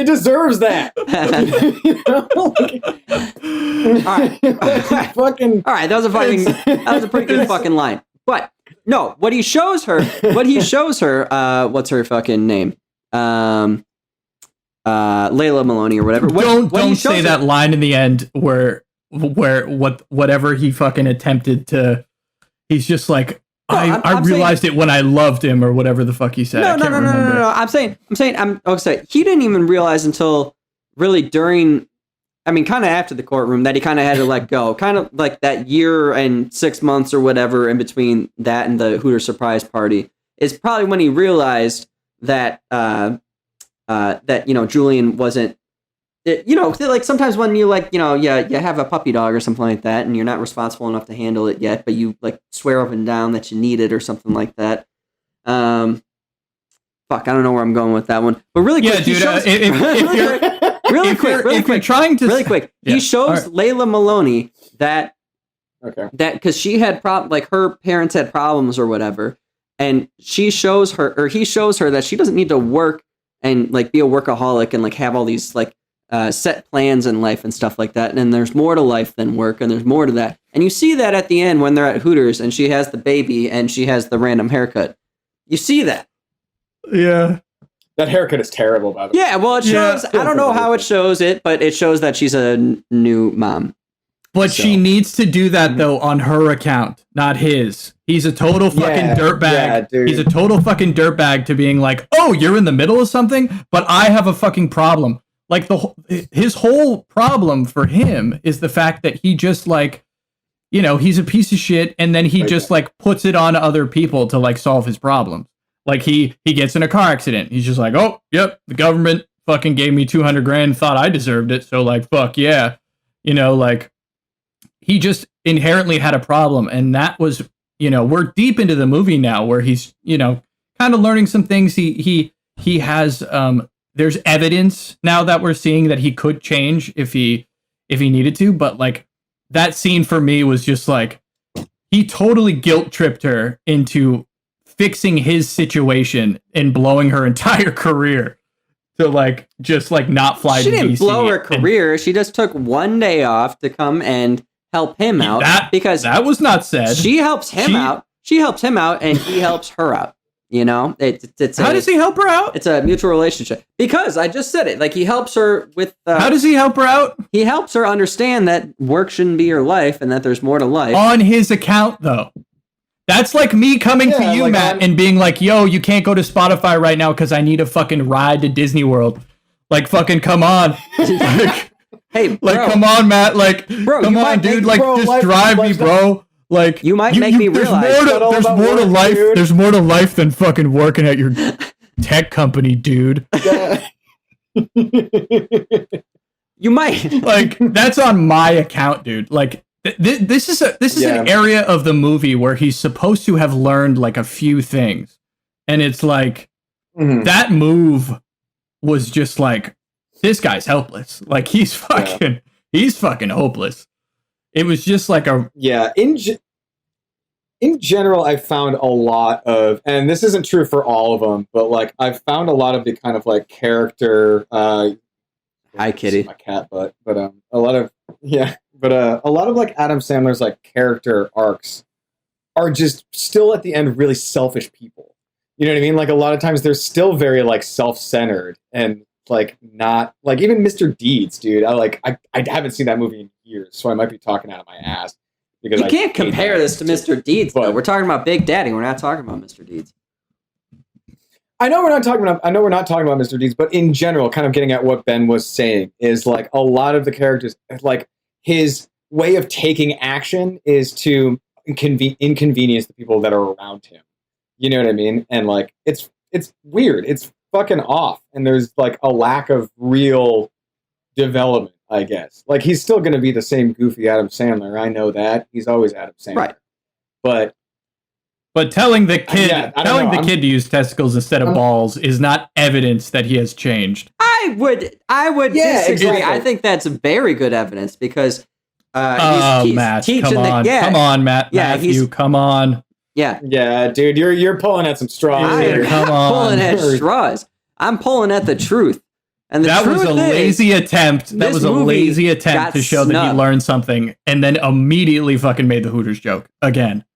Speaker 3: deserves that.
Speaker 1: All right, that was a pretty good fucking line. But no, what he shows her, what's her fucking name? Layla Maloney or whatever.
Speaker 2: Don't say that line in the end where whatever he fucking attempted to, he's just like, I realized it when I loved him, or whatever the fuck he said.
Speaker 1: No. I'm saying he didn't even realize until really during, I mean, kind of after the courtroom, that he kind of had to let go. Kind of like that year and 6 months or whatever in between that and the Hooter surprise party is probably when he realized that that Julian wasn't. Like sometimes when you you have a puppy dog or something like that, and you're not responsible enough to handle it yet, but you like swear up and down that you need it or something like that. Fuck, I don't know where I'm going with that one. But really quick,
Speaker 2: dude, if you're trying to
Speaker 1: he shows Layla Maloney that because she had her parents had problems or whatever, and he shows her that she doesn't need to work and like be a workaholic and like have all these like set plans in life and stuff like that. And there's more to life than work, and there's more to that. And you see that at the end when they're at Hooters and she has the baby and she has the random haircut. You see that.
Speaker 2: Yeah.
Speaker 3: That haircut is terrible, by the way.
Speaker 1: Yeah, well, it shows. I don't know how it shows it, but it shows that she's a new mom.
Speaker 2: But she needs to do that, though, on her account, not his. He's a total fucking dirtbag. Yeah, he's a total fucking dirtbag to being like, oh, you're in the middle of something, but I have a fucking problem. Like, his whole problem for him is the fact that he just, like, he's a piece of shit, and then he just, like, puts it on other people to, like, solve his problems. Like, he gets in a car accident. He's just like, oh, yep, the government fucking gave me $200,000, thought I deserved it, so, like, fuck yeah. Like, he just inherently had a problem, and that was, we're deep into the movie now where he's, kind of learning some things. He has, there's evidence now that we're seeing that he could change if he needed to, but like that scene for me was just like, he totally guilt tripped her into fixing his situation and blowing her entire career to like, just like not fly to DC. She didn't
Speaker 1: blow her career. She just took one day off to come and help him out because
Speaker 2: that was not said.
Speaker 1: She helps him out. She helps him out and he helps her out. How
Speaker 2: does he help her out?
Speaker 1: It's a mutual relationship. Because I just said it. Like, he helps her with...
Speaker 2: how does he help her out?
Speaker 1: He helps her understand that work shouldn't be her life and that there's more to life.
Speaker 2: On his account, though. That's like me coming to you, like, Matt, and being like, yo, you can't go to Spotify right now because I need a fucking ride to Disney World. Like, fucking come on.
Speaker 1: Hey, bro.
Speaker 2: Like, come on, Matt. Like, bro, come on, dude. Like, just drive me, bro. Like,
Speaker 1: you might make me realize
Speaker 2: there's more to life. Dude. There's more to life than fucking working at your tech company, dude.
Speaker 3: Yeah.
Speaker 1: You might
Speaker 2: like that's on my account, dude. Like this is an area of the movie where he's supposed to have learned like a few things, and it's like that move was just like, this guy's helpless. Like he's fucking hopeless. It was just like in general, I found a lot of, and this isn't true for all of them, but like I've found a lot of the kind of like character.
Speaker 1: Hi, kitty.
Speaker 3: My cat, but a lot of like Adam Sandler's like character arcs are just still at the end really selfish people. You know what I mean? Like a lot of times they're still very like self-centered and like not like even Mr. Deeds, dude. I haven't seen that movie in years, so I might be talking out of my ass. Because
Speaker 1: you can't compare this to Mr. Deeds, though. We're talking about Big Daddy. We're not talking about Mr. Deeds.
Speaker 3: I know we're not talking about Mr. Deeds, but in general, kind of getting at what Ben was saying is like a lot of the characters, like his way of taking action is to inconvenience the people that are around him. You know what I mean? And like it's weird. It's fucking off, and there's like a lack of real development I guess. Like, he's still going to be the same goofy Adam Sandler. I know that. He's always Adam Sandler.
Speaker 1: Right.
Speaker 2: But telling the kid kid to use testicles instead of balls is not evidence that he has changed.
Speaker 1: I would disagree.
Speaker 3: Exactly.
Speaker 1: I think that's very good evidence because he's
Speaker 2: Matt,
Speaker 1: teaching
Speaker 2: come on, Matt.
Speaker 1: Yeah,
Speaker 2: Matthew, come on.
Speaker 3: Yeah, dude, you're pulling at some straws.
Speaker 1: I am
Speaker 3: here.
Speaker 2: Come on.
Speaker 1: pulling at straws. I'm pulling at the truth. And
Speaker 2: That was a lazy attempt. That was a lazy attempt to show that he learned something, and then immediately fucking made the Hooters joke again.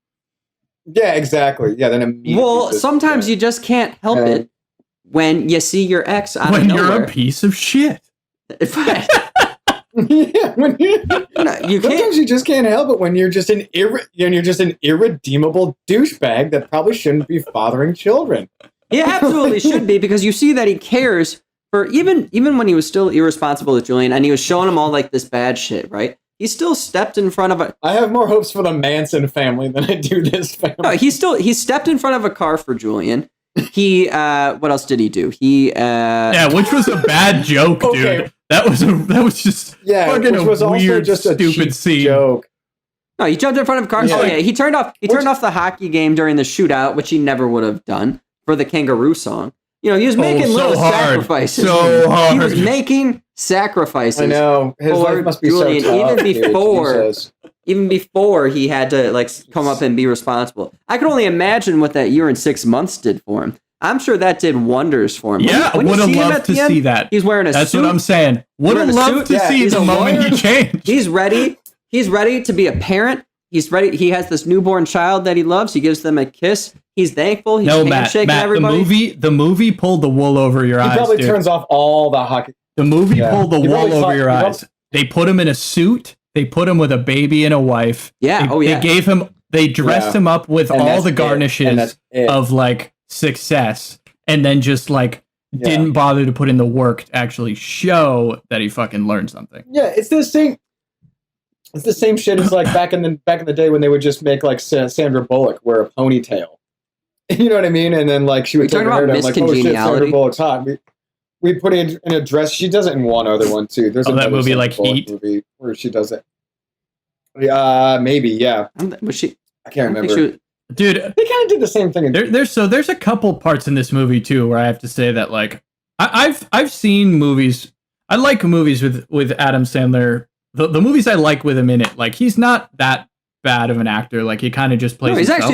Speaker 3: Yeah, exactly. Yeah, then immediately.
Speaker 1: Well, sometimes you just can't help it when you see your ex out of
Speaker 2: When
Speaker 1: nowhere.
Speaker 2: you're a piece of shit.
Speaker 1: Right.
Speaker 3: Yeah, when you
Speaker 1: You can't.
Speaker 3: sometimes you just can't help it when you're just an irredeemable douchebag that probably shouldn't be fathering children.
Speaker 1: He absolutely should be, because you see that he cares for even when he was still irresponsible with Julian and he was showing him all like this bad shit, right? He still stepped in front of a.
Speaker 3: I have more hopes for the Manson family than I do this family.
Speaker 1: No, he stepped in front of a car for Julian. He what else did he do? He
Speaker 2: which was a bad joke, dude. That was just fucking
Speaker 3: which was
Speaker 2: a
Speaker 3: also
Speaker 2: weird,
Speaker 3: just a
Speaker 2: stupid
Speaker 3: cheap
Speaker 2: scene.
Speaker 3: joke.
Speaker 1: No, he jumped in front of cars.
Speaker 3: Yeah.
Speaker 1: Oh yeah, he turned off the hockey game during the shootout, which he never would have done for the Kangaroo song. You know, he was making little sacrifices.
Speaker 2: So hard.
Speaker 1: He was making sacrifices.
Speaker 3: I know his
Speaker 1: for
Speaker 3: life must be
Speaker 1: Julian,
Speaker 3: so tough,
Speaker 1: even before he had to like come up and be responsible. I can only imagine what that year and 6 months did for him. I'm sure that did wonders for him.
Speaker 2: Yeah, I would have loved to see that.
Speaker 1: He's wearing a suit.
Speaker 2: That's what I'm saying. Would have loved to see the moment he changed.
Speaker 1: He's ready. He's ready to be a parent. He's ready. He has this newborn child that he loves. He gives them a kiss. He's thankful. He's handshaking everybody.
Speaker 2: The movie pulled the wool over your eyes.
Speaker 3: He probably
Speaker 2: dude.
Speaker 3: turns off all the hockey.
Speaker 2: The movie pulled the wool over your eyes. They put him in a suit. They put him with a baby and a wife.
Speaker 1: Yeah.
Speaker 2: They dressed him up with all the garnishes of like success, and then just like didn't bother to put in the work to actually show that he fucking learned something.
Speaker 3: Yeah, it's the same. It's the same shit as like back in the day when they would just make like Sandra Bullock wear a ponytail. You know what I mean? And then like she would take her hair down, like, oh shit, Sandra Bullock's hot. We put in a dress. She does it in one other one too. There's
Speaker 2: that movie like Heat
Speaker 3: movie where she does it. Maybe yeah.
Speaker 1: Was she?
Speaker 3: I can't remember.
Speaker 2: Dude,
Speaker 3: they kind of did the same thing.
Speaker 2: There's a couple parts in this movie too where I have to say that like I've seen movies. I like movies with Adam Sandler. The movies I like with him in it, like he's not that bad of an actor. Like he kind of just plays.
Speaker 1: No, he's
Speaker 2: himself.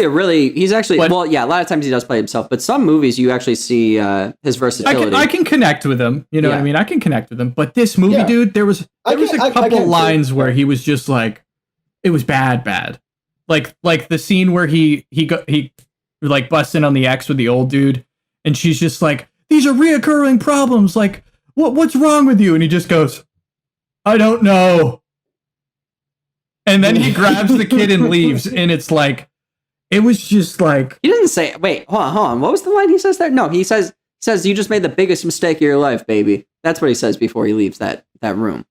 Speaker 1: Well, yeah. A lot of times he does play himself, but some movies you actually see his versatility.
Speaker 2: I can connect with him. You know what I mean? I can connect with him. But this movie, dude, there was a couple lines where he was just like, it was bad. Like the scene where he like busts in on the ex with the old dude, and she's just like, these are reoccurring problems. Like what's wrong with you? And he just goes, I don't know. And then he grabs the kid and leaves, and it's like, it was just like...
Speaker 1: He doesn't say, wait, hold on. What was the line he says there? No, he says, you just made the biggest mistake of your life, baby. That's what he says before he leaves that room.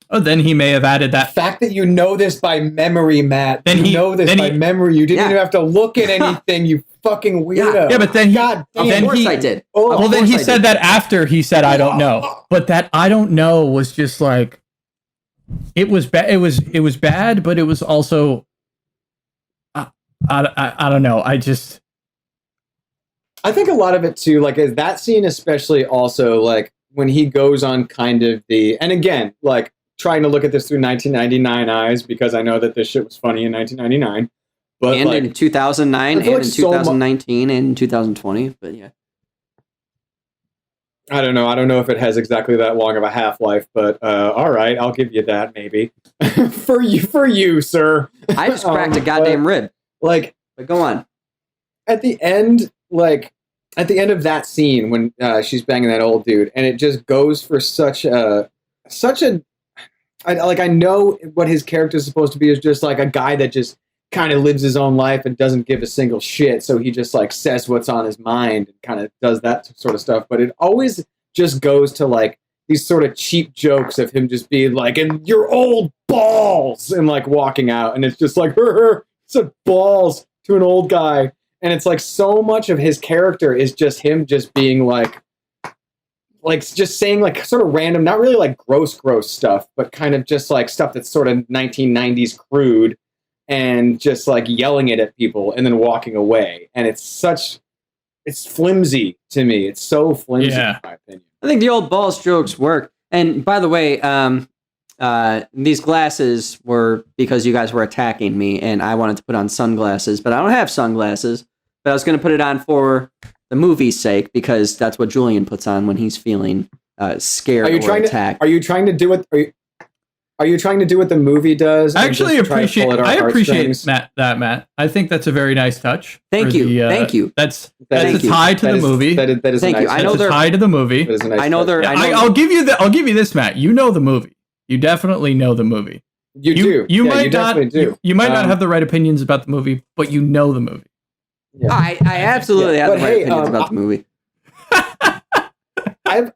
Speaker 2: Oh, then he may have added that.
Speaker 3: The fact that you know this by memory, Matt. You know this by memory. You didn't even have to look at anything, you fucking weirdo.
Speaker 2: Yeah, but then he...
Speaker 3: God damn.
Speaker 1: Of course I did.
Speaker 2: Well, then he said that after he said, I don't know. But that I don't know was just like... It was bad. It was bad, but it was also... I don't know. I
Speaker 3: think a lot of it, too, like, is that scene especially also, like, when he goes on kind of the... And again, like, trying to look at this through 1999 eyes, because I know that this shit was funny in 1999. But
Speaker 1: and
Speaker 3: like,
Speaker 1: in 2009, and
Speaker 3: like
Speaker 1: in 2019, and in 2020, but yeah.
Speaker 3: I don't know if it has exactly that long of a half-life, but all right, I'll give you that, maybe. for you, sir.
Speaker 1: I just cracked a goddamn rib.
Speaker 3: Like,
Speaker 1: but go on.
Speaker 3: At the end of that scene when she's banging that old dude, and it just goes for I know what his character is supposed to be is just like a guy that just kind of lives his own life and doesn't give a single shit. So he just like says what's on his mind and kind of does that sort of stuff. But it always just goes to like these sort of cheap jokes of him just being like, and your old balls, and like walking out. And it's just like, said balls to an old guy. And it's like so much of his character is just him just being like like just saying like sort of random, not really like gross stuff, but kind of just like stuff that's sort of 1990s crude, and just like yelling it at people and then walking away. And it's flimsy to me. It's so flimsy, in my opinion.
Speaker 1: I think the old balls jokes work. And by the way, these glasses were because you guys were attacking me, and I wanted to put on sunglasses, but I don't have sunglasses. But I was going to put it on for the movie's sake, because that's what Julian puts on when he's feeling scared or attacked.
Speaker 3: Are you trying to do what? Are you trying to do what the movie does?
Speaker 2: I actually appreciate Matt. I think that's a very nice touch.
Speaker 1: Thank you. Thank you.
Speaker 2: That's a tie to the movie.
Speaker 3: That is
Speaker 1: Thank you. I know
Speaker 2: they're tied to the movie.
Speaker 1: I know they're.
Speaker 2: I'll give you this, Matt. You know the movie. You definitely know the movie.
Speaker 3: You do.
Speaker 2: You might not have the right opinions about the movie, but you know the movie.
Speaker 1: Yeah. I absolutely have the right opinions about the movie.
Speaker 3: I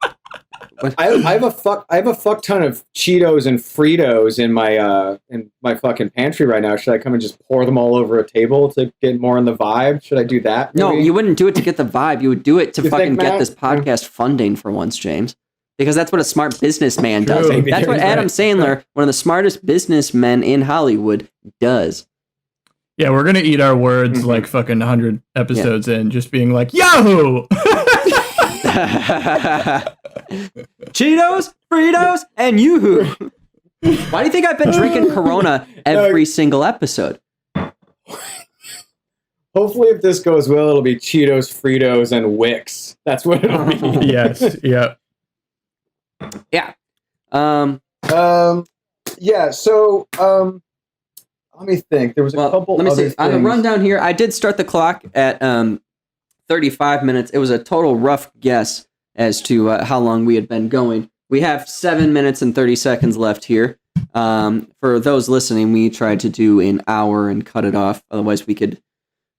Speaker 3: have a fuck ton of Cheetos and Fritos in my fucking pantry right now. Should I come and just pour them all over a table to get more in the vibe? Should I do that? Maybe?
Speaker 1: No, you wouldn't do it to get the vibe. You would do it to fucking get this podcast funding for once, James. Because that's what a smart businessman does. That's what Adam Sandler, one of the smartest businessmen in Hollywood, does.
Speaker 2: Yeah, we're gonna eat our words like fucking 100 episodes in, just being like, Yahoo!
Speaker 1: Cheetos, Fritos, and Yoo-hoo. Why do you think I've been drinking Corona every single episode?
Speaker 3: Hopefully, if this goes well, it'll be Cheetos, Fritos, and Wix. That's what it'll be.
Speaker 2: Yes, yeah.
Speaker 1: Yeah.
Speaker 3: Yeah, so, let me think. There was a couple
Speaker 1: let me
Speaker 3: other
Speaker 1: see.
Speaker 3: things.
Speaker 1: On the rundown here, I did start the clock at 35 minutes. It was a total rough guess as to how long we had been going. We have 7 minutes and 30 seconds left here. For those listening, we tried to do an hour and cut it off. Otherwise,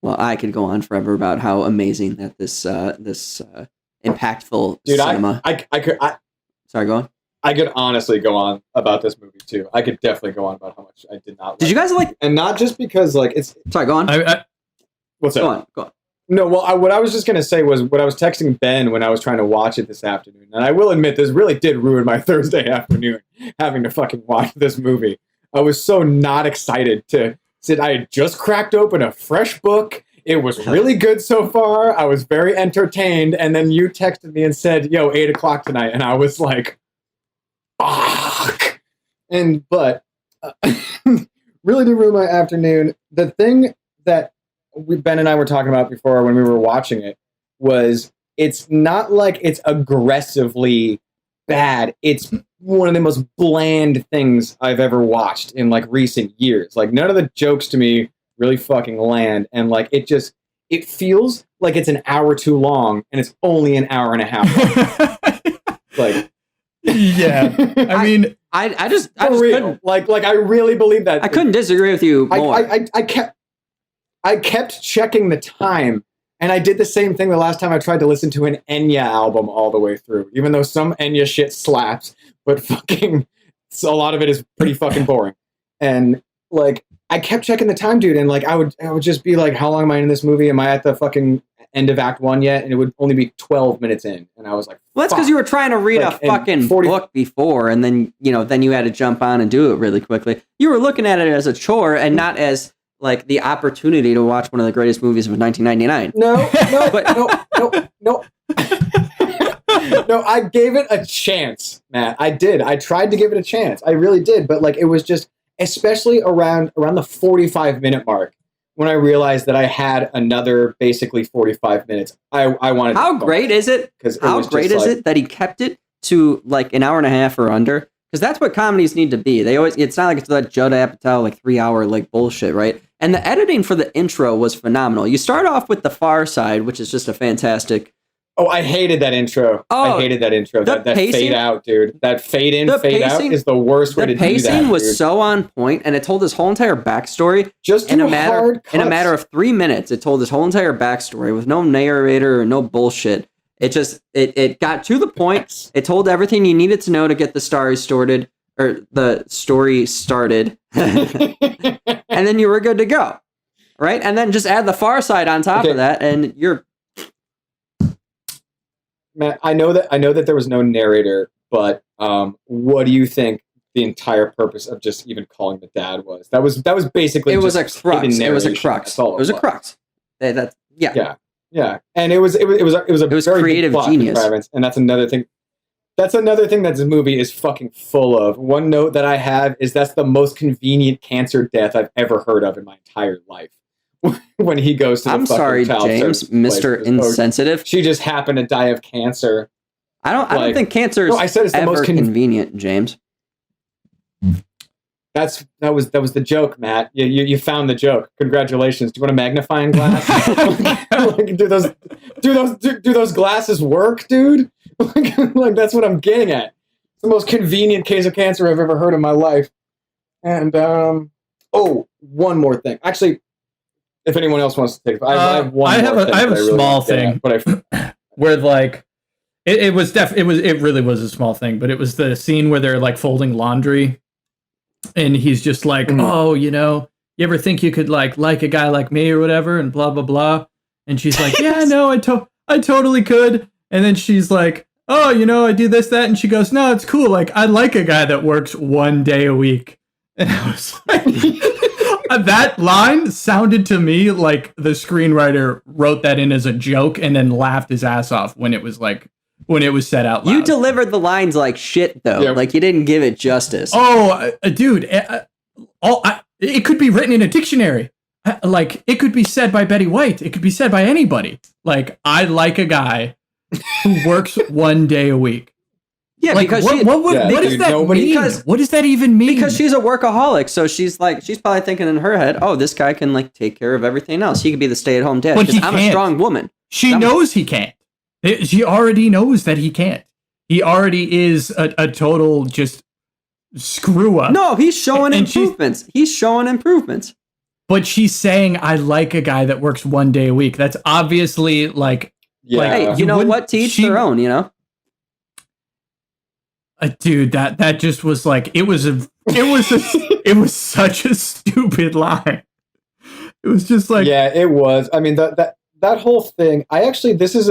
Speaker 1: I could go on forever about how amazing that this impactful cinema. Sorry, go on.
Speaker 3: I could honestly go on about this movie too. I could definitely go on about how much I did not like.
Speaker 1: Did you guys like?
Speaker 3: And not just because like it's.
Speaker 1: Sorry, go on.
Speaker 3: What's that?
Speaker 1: Go on.
Speaker 3: No, well, what I was just gonna say was what I was texting Ben when I was trying to watch it this afternoon, and I will admit this really did ruin my Thursday afternoon having to fucking watch this movie. I was so not excited to sit. I had just cracked open a fresh book. It was really good so far. I was very entertained, and then you texted me and said, "Yo, 8 o'clock tonight," and I was like, "Fuck!" But really did ruin my afternoon. The thing that Ben and I were talking about before when we were watching it was it's not like it's aggressively bad. It's one of the most bland things I've ever watched in like recent years. Like none of the jokes to me really fucking land, and like it feels like it's an hour too long and it's only an hour and a half long. Like
Speaker 2: yeah. I mean
Speaker 1: I just
Speaker 3: couldn't. Like I really believe that.
Speaker 1: I couldn't disagree with you more.
Speaker 3: I kept checking the time, and I did the same thing the last time I tried to listen to an Enya album all the way through, even though some Enya shit slaps, but fucking a lot of it is pretty fucking boring. And like I kept checking the time, dude, and like I would just be like, how long am I in this movie? Am I at the fucking end of Act 1 yet? And it would only be 12 minutes in, and I was like,
Speaker 1: well, that's because you were trying to read a fucking book before, and then you had to jump on and do it really quickly. You were looking at it as a chore and not as like the opportunity to watch one of the greatest movies of 1999.
Speaker 3: No. No, I gave it a chance, Matt. I did. I tried to give it a chance. I really did. But like, it was just, especially around the 45-minute mark, when I realized that I had another basically 45 minutes. I wanted.
Speaker 1: How great is it? How great is it that he kept it to like an hour and a half or under? Because that's what comedies need to be. It's not like it's that Judd Apatow like 3-hour like bullshit, right? And the editing for the intro was phenomenal. You start off with The Far Side, which is just a fantastic.
Speaker 3: Oh, I hated that intro. I hated that intro. That fade out, dude. That fade in, fade out is the worst way to do that. The pacing
Speaker 1: was so on point, and it told his whole entire backstory
Speaker 3: just
Speaker 1: in a matter of 3 minutes. It told his whole entire backstory with no narrator or no bullshit. It got to the point. It told everything you needed to know to get the story started, and then you were good to go, right? And then just add The Far Side on top of that, and you're.
Speaker 3: Matt, I know that there was no narrator, but what do you think the entire purpose of just even calling the dad was? That was basically
Speaker 1: It was a
Speaker 3: just
Speaker 1: crux.
Speaker 3: hidden
Speaker 1: It was a
Speaker 3: narration.
Speaker 1: crux.
Speaker 3: That's all
Speaker 1: It was a crux. Yeah.
Speaker 3: Yeah, and it was a very
Speaker 1: creative
Speaker 3: big plot
Speaker 1: genius.
Speaker 3: contrivance, and that's another thing. That's another thing that this movie is fucking full of. One note that I have is that's the most convenient cancer death I've ever heard of in my entire life. When he goes to the
Speaker 1: I'm
Speaker 3: fucking
Speaker 1: sorry,
Speaker 3: child
Speaker 1: James,
Speaker 3: services place.
Speaker 1: Mr. Insensitive.
Speaker 3: She just happened to die of cancer.
Speaker 1: I don't think cancer is
Speaker 3: No, I said it's the
Speaker 1: ever
Speaker 3: most
Speaker 1: convenient, James.
Speaker 3: That was the joke, Matt. You found the joke. Congratulations. Do you want a magnifying glass? Like, do those glasses work, dude? Like that's what I'm getting at. It's the most convenient case of cancer I've ever heard in my life. And one more thing. Actually, if anyone else wants to take it, I have one.
Speaker 2: I have a
Speaker 3: really
Speaker 2: small thing,
Speaker 3: but
Speaker 2: where like it really was a small thing, but it was the scene where they're like folding laundry, and he's just like, oh, you ever think you could like a guy like me or whatever, and blah blah blah, and she's like, yeah, no, I totally could, and then she's like, oh, I do this, that, and she goes, no, it's cool, like I like a guy that works 1 day a week, and I was like. That line sounded to me like the screenwriter wrote that in as a joke and then laughed his ass off when it was said out loud.
Speaker 1: You delivered the lines like shit, though.
Speaker 3: Yep.
Speaker 1: Like you didn't give it justice.
Speaker 2: Oh, dude, it could be written in a dictionary. Like it could be said by Betty White. It could be said by anybody. Like I like a guy who works 1 day a week.
Speaker 1: Yeah,
Speaker 2: like,
Speaker 1: because
Speaker 2: what does that mean? What does that even mean?
Speaker 1: Because she's a workaholic, so she's probably thinking in her head, oh, this guy can like take care of everything else. He could be the stay-at-home dad. Because I'm a strong woman.
Speaker 2: She knows he can't. She already knows that he can't. He already is a total just screw up.
Speaker 1: No, he's showing improvements. He's showing improvements.
Speaker 2: But she's saying, I like a guy that works 1 day a week. That's obviously like,
Speaker 1: hey, you know what? To each their own,
Speaker 2: Dude, that just was like it was such a stupid line. It was just like
Speaker 3: it was. I mean that whole thing. This is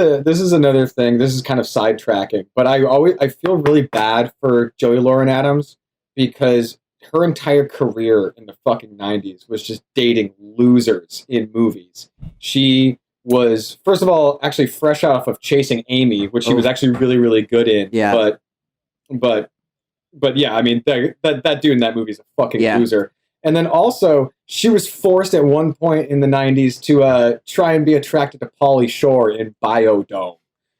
Speaker 3: another thing. This is kind of sidetracking, but I feel really bad for Joey Lauren Adams because her entire career in the fucking 90s was just dating losers in movies. She was first of all actually fresh off of Chasing Amy, which she was actually really really good in.
Speaker 1: Yeah.
Speaker 3: But yeah, I mean that dude in that movie is a fucking loser. And then also she was forced at one point in the 90s to try and be attracted to Pauly Shore in Biodome.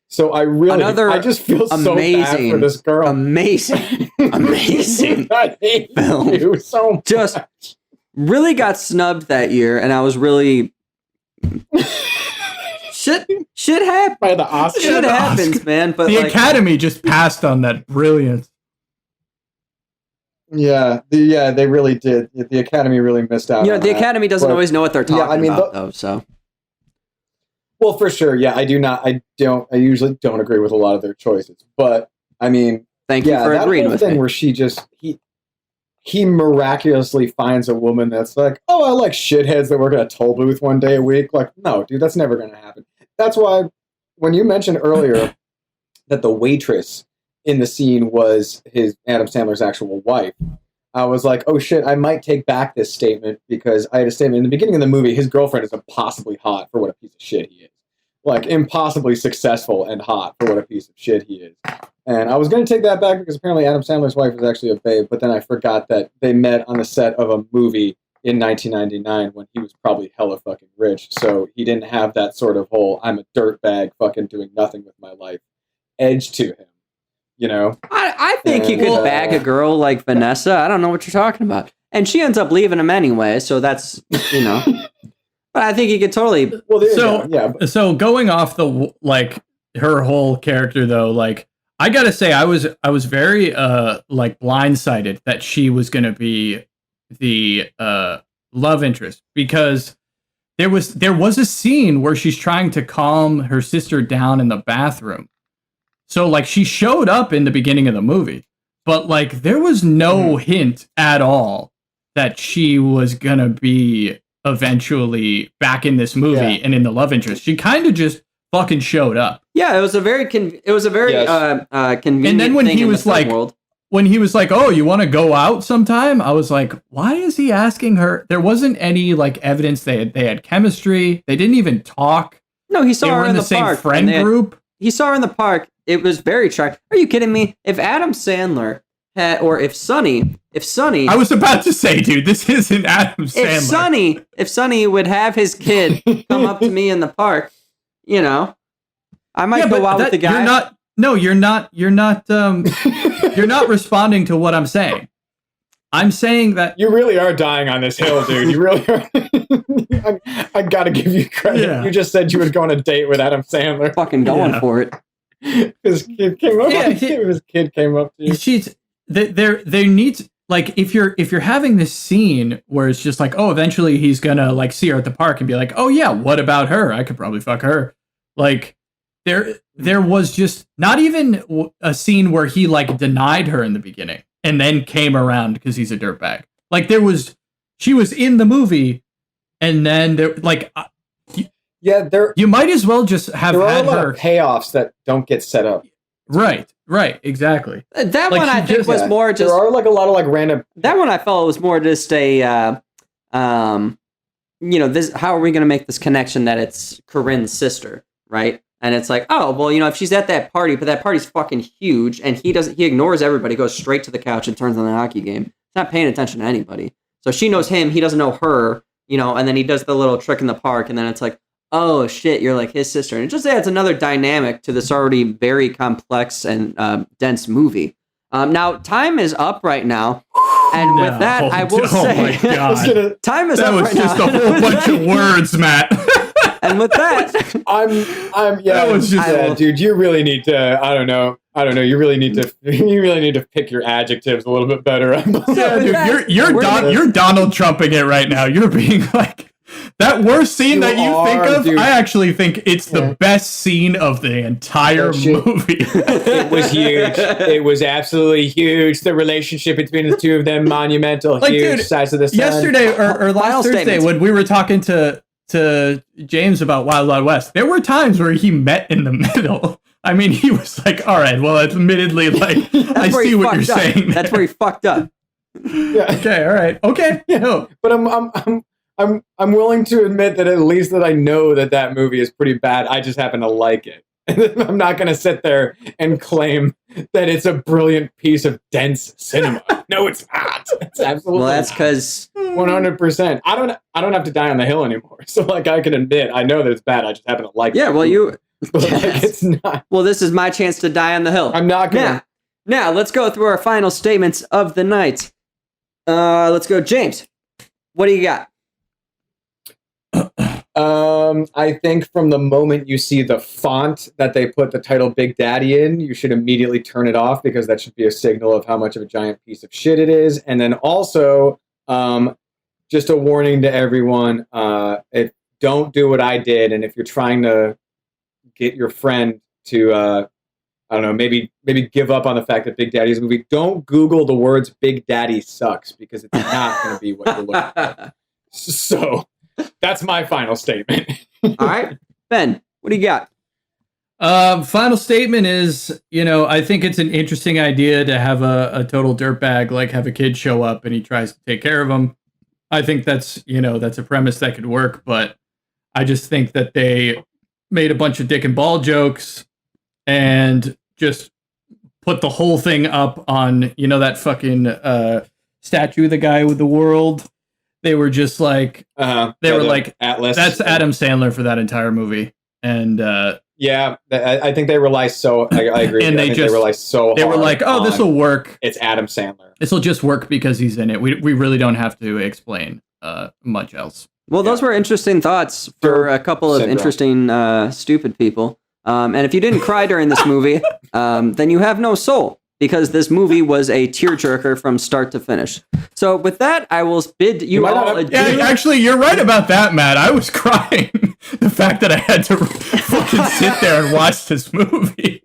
Speaker 3: So I just feel so bad for this girl.
Speaker 1: Amazing.
Speaker 3: I hate
Speaker 1: film.
Speaker 3: You so much.
Speaker 1: Just really got snubbed that year, and I was really Shit happens.
Speaker 3: By the Oscars.
Speaker 1: Shit happens, man. But
Speaker 2: the Academy just passed on that brilliance.
Speaker 3: Yeah, they really did. The Academy really missed out.
Speaker 1: The Academy doesn't always know what they're talking about, though. So,
Speaker 3: well, for sure, yeah, I usually don't agree with a lot of their choices, but I mean,
Speaker 1: thank you for agreeing with me.
Speaker 3: Where he miraculously finds a woman that's like, oh, I like shitheads that work at a toll booth 1 day a week. Like, no, dude, that's never going to happen. That's why when you mentioned earlier that the waitress in the scene was Adam Sandler's actual wife, I was like, oh shit, I might take back this statement because I had a statement in the beginning of the movie. His girlfriend is impossibly hot for what a piece of shit he is. Like, impossibly successful and hot for what a piece of shit he is. And I was going to take that back because apparently Adam Sandler's wife is actually a babe, but then I forgot that they met on the set of a movie in 1999 when he was probably hella fucking rich. So he didn't have that sort of whole, I'm a dirtbag fucking doing nothing with my life edge to him.
Speaker 1: I think you could bag a girl like Vanessa. I don't know what you're talking about. And she ends up leaving him anyway, so that's, But I think you could totally...
Speaker 2: Well, so going off the, like, her whole character, though, like, I gotta say, I was very, like, blindsided that she was gonna be the love interest, because there was a scene where she's trying to calm her sister down in the bathroom. So, like, she showed up in the beginning of the movie, but, like, there was no hint at all that she was gonna be eventually back in this movie and in the love interest. She kind of just fucking showed up.
Speaker 1: Yeah, it was a very convenient
Speaker 2: And then when
Speaker 1: thing
Speaker 2: he
Speaker 1: in the
Speaker 2: was
Speaker 1: film
Speaker 2: like,
Speaker 1: world.
Speaker 2: when he was like, "Oh, you want to go out sometime?" I was like, "Why is he asking her?" There wasn't any like evidence they had chemistry. They didn't even talk.
Speaker 1: No, he saw
Speaker 2: They
Speaker 1: her
Speaker 2: were
Speaker 1: in
Speaker 2: in
Speaker 1: the
Speaker 2: the same
Speaker 1: park.
Speaker 2: friend group.
Speaker 1: He saw her in the park. It was very attractive. Are you kidding me? If Adam Sandler had, or if Sonny,
Speaker 2: I was about to say, dude, this isn't Adam Sandler.
Speaker 1: if Sonny would have his kid come up to me in the park, you know, I might go out with the guy.
Speaker 2: You're not you're not responding to what I'm saying. I'm saying that
Speaker 3: you really are dying on this hill, dude. You really are. I gotta give you credit. Yeah. You just said you would go on a date with Adam Sandler.
Speaker 1: Fucking going for it.
Speaker 3: His kid came up. His kid came up to you.
Speaker 2: They need, like, if you're having this scene where it's just like, oh, eventually he's gonna like see her at the park and be like, oh yeah, what about her? I could probably fuck her. Like, there was just not even a scene where he like denied her in the beginning and then came around because he's a dirtbag. Like, she was in the movie, and then there, like, you might as well just have
Speaker 3: there
Speaker 2: had
Speaker 3: are a lot
Speaker 2: her
Speaker 3: of payoffs that don't get set up.
Speaker 2: Right, exactly.
Speaker 1: That like, one I think was more just.
Speaker 3: There are like a lot of like random.
Speaker 1: That one I felt was more just a, this. How are we going to make this connection that it's Corinne's sister, right? And it's like, oh, well, if she's at that party, but that party's fucking huge, and he ignores everybody, goes straight to the couch and turns on the hockey game. He's not paying attention to anybody. So she knows him, he doesn't know her, and then he does the little trick in the park, and then it's like, oh shit, you're like his sister. And it just adds another dynamic to this already very complex and dense movie. Now, time is up right now. And with that, I will say,
Speaker 2: my God.
Speaker 1: Time is
Speaker 2: that
Speaker 1: up
Speaker 2: was
Speaker 1: right now.
Speaker 2: just a whole bunch of words, Matt.
Speaker 1: And with that,
Speaker 3: dude, you really need to, I don't know. You really need to pick your adjectives a little bit better.
Speaker 2: Yeah, dude, you're Donald Trumping it right now. You're being like, that worst scene that you think of, dude. I actually think it's the best scene of the entire movie.
Speaker 3: It was huge. It was absolutely huge. The relationship between the two of them, monumental, like, huge, dude, size of the sun.
Speaker 2: Yesterday or last Thursday, when we were talking to James about Wild Wild West, there were times where he met in the middle. I mean, he was like, all right, well, admittedly, like, I see what you're saying.
Speaker 1: That's where he fucked up.
Speaker 3: Yeah.
Speaker 2: Okay, all right. Okay.
Speaker 3: Yeah. No. But I'm willing to admit that at least that I know that movie is pretty bad. I just happen to like it. I'm not going to sit there and claim that it's a brilliant piece of dense cinema. No, it's not. It's absolutely.
Speaker 1: Well, that's because
Speaker 3: 100%. I don't have to die on the hill anymore. So like I can admit I know that it's bad. I just happen to like it.
Speaker 1: Yeah, well
Speaker 3: but like, it's not.
Speaker 1: Well, this is my chance to die on the hill.
Speaker 3: I'm not gonna.
Speaker 1: Now let's go through our final statements of the night. Let's go, James. What do you got?
Speaker 3: I think from the moment you see the font that they put the title Big Daddy in, you should immediately turn it off because that should be a signal of how much of a giant piece of shit it is. And then also, just a warning to everyone, don't do what I did. And if you're trying to get your friend to, I don't know, maybe give up on the fact that Big Daddy is a movie, don't Google the words Big Daddy sucks because it's not going to be what you're looking for. So that's my final statement.
Speaker 1: All right. Ben, what do you got?
Speaker 2: Final statement is, I think it's an interesting idea to have a total dirtbag, like have a kid show up and he tries to take care of him. I think that's a premise that could work, but I just think that they made a bunch of dick and ball jokes and just put the whole thing up on, that fucking statue of the guy with the world. They were just like, they were like,
Speaker 3: Atlas.
Speaker 2: That's Adam Sandler for that entire movie. And
Speaker 3: yeah, I think they rely so. I agree.
Speaker 2: And they
Speaker 3: rely so.
Speaker 2: They were like, oh, this will work.
Speaker 3: It's Adam Sandler.
Speaker 2: This will just work because he's in it. We really don't have to explain much else.
Speaker 1: Well, those were interesting thoughts for a couple of interesting stupid people. And if you didn't cry during this movie, then you have no soul. Because this movie was a tearjerker from start to finish. So with that, I will bid you all adieu.
Speaker 2: Yeah, actually, you're right about that, Matt. I was crying. The fact that I had to fucking sit there and watch this movie.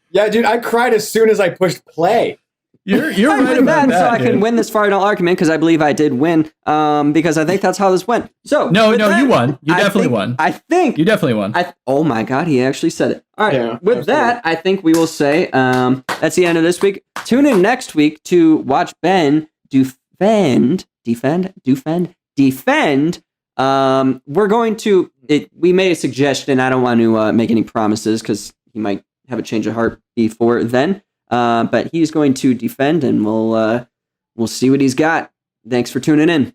Speaker 3: Yeah, dude, I cried as soon as I pushed play.
Speaker 2: You're
Speaker 1: I
Speaker 2: right
Speaker 1: win
Speaker 2: about
Speaker 1: that, so I
Speaker 2: dude.
Speaker 1: can win this final argument because I believe I did win. Because I think that's how this went. So
Speaker 2: No,
Speaker 1: with that,
Speaker 2: you won. You
Speaker 1: I
Speaker 2: definitely
Speaker 1: think-
Speaker 2: won.
Speaker 1: I think
Speaker 2: You definitely won.
Speaker 1: oh my god, he actually said it. All right.
Speaker 3: Yeah,
Speaker 1: with that, I think we will say that's the end of this week. Tune in next week to watch Ben defend. We're going to. We made a suggestion. I don't want to make any promises because he might have a change of heart before then. But he's going to defend, and we'll see what he's got. Thanks for tuning in.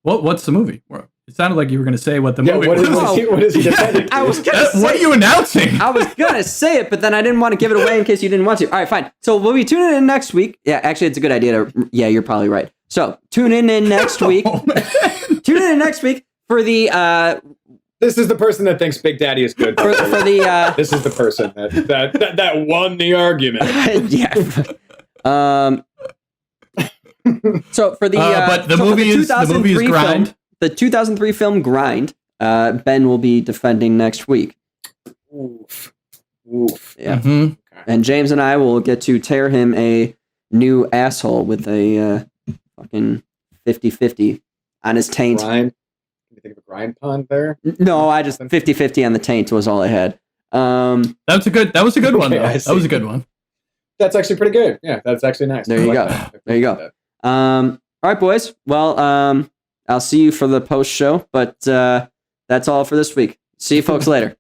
Speaker 2: What's the movie? It sounded like you were going to say what the
Speaker 3: Yeah,
Speaker 2: movie
Speaker 3: what
Speaker 2: was.
Speaker 3: is he defending?
Speaker 1: I was gonna say,
Speaker 2: What are you announcing?
Speaker 1: I was gonna say it, but then I didn't want to give it away in case you didn't want to. All right, fine. So we'll be tuning in next week. Yeah, actually, it's a good idea to. Yeah, you're probably right. So tune in next week.
Speaker 2: Oh, man.
Speaker 1: Tune in next week for the
Speaker 3: This is the person that thinks Big Daddy is good.
Speaker 1: for the
Speaker 3: This is the person that won the argument.
Speaker 1: yeah. So for the
Speaker 2: but the
Speaker 1: so for
Speaker 2: movie is
Speaker 1: 2003
Speaker 2: Grind.
Speaker 1: film, the 2003 film Grind. Ben will be defending next week.
Speaker 3: Oof.
Speaker 1: Yeah.
Speaker 2: Mhm.
Speaker 1: And James and I will get to tear him a new asshole with a fucking 50-50 on his taint.
Speaker 3: Grind. Can you think of a grind pun there?
Speaker 1: No, I just 50-50 on the taint was all I had.
Speaker 2: That was a good one
Speaker 3: Okay,
Speaker 2: though.
Speaker 3: I
Speaker 2: That was
Speaker 3: see.
Speaker 2: a good one.
Speaker 3: That's actually pretty good. Yeah, that's actually nice.
Speaker 1: There
Speaker 3: I
Speaker 1: you
Speaker 3: like
Speaker 1: go.
Speaker 3: that.
Speaker 1: There you go. All right, boys. Well, I'll see you for the post show, but that's all for this week. See you folks later.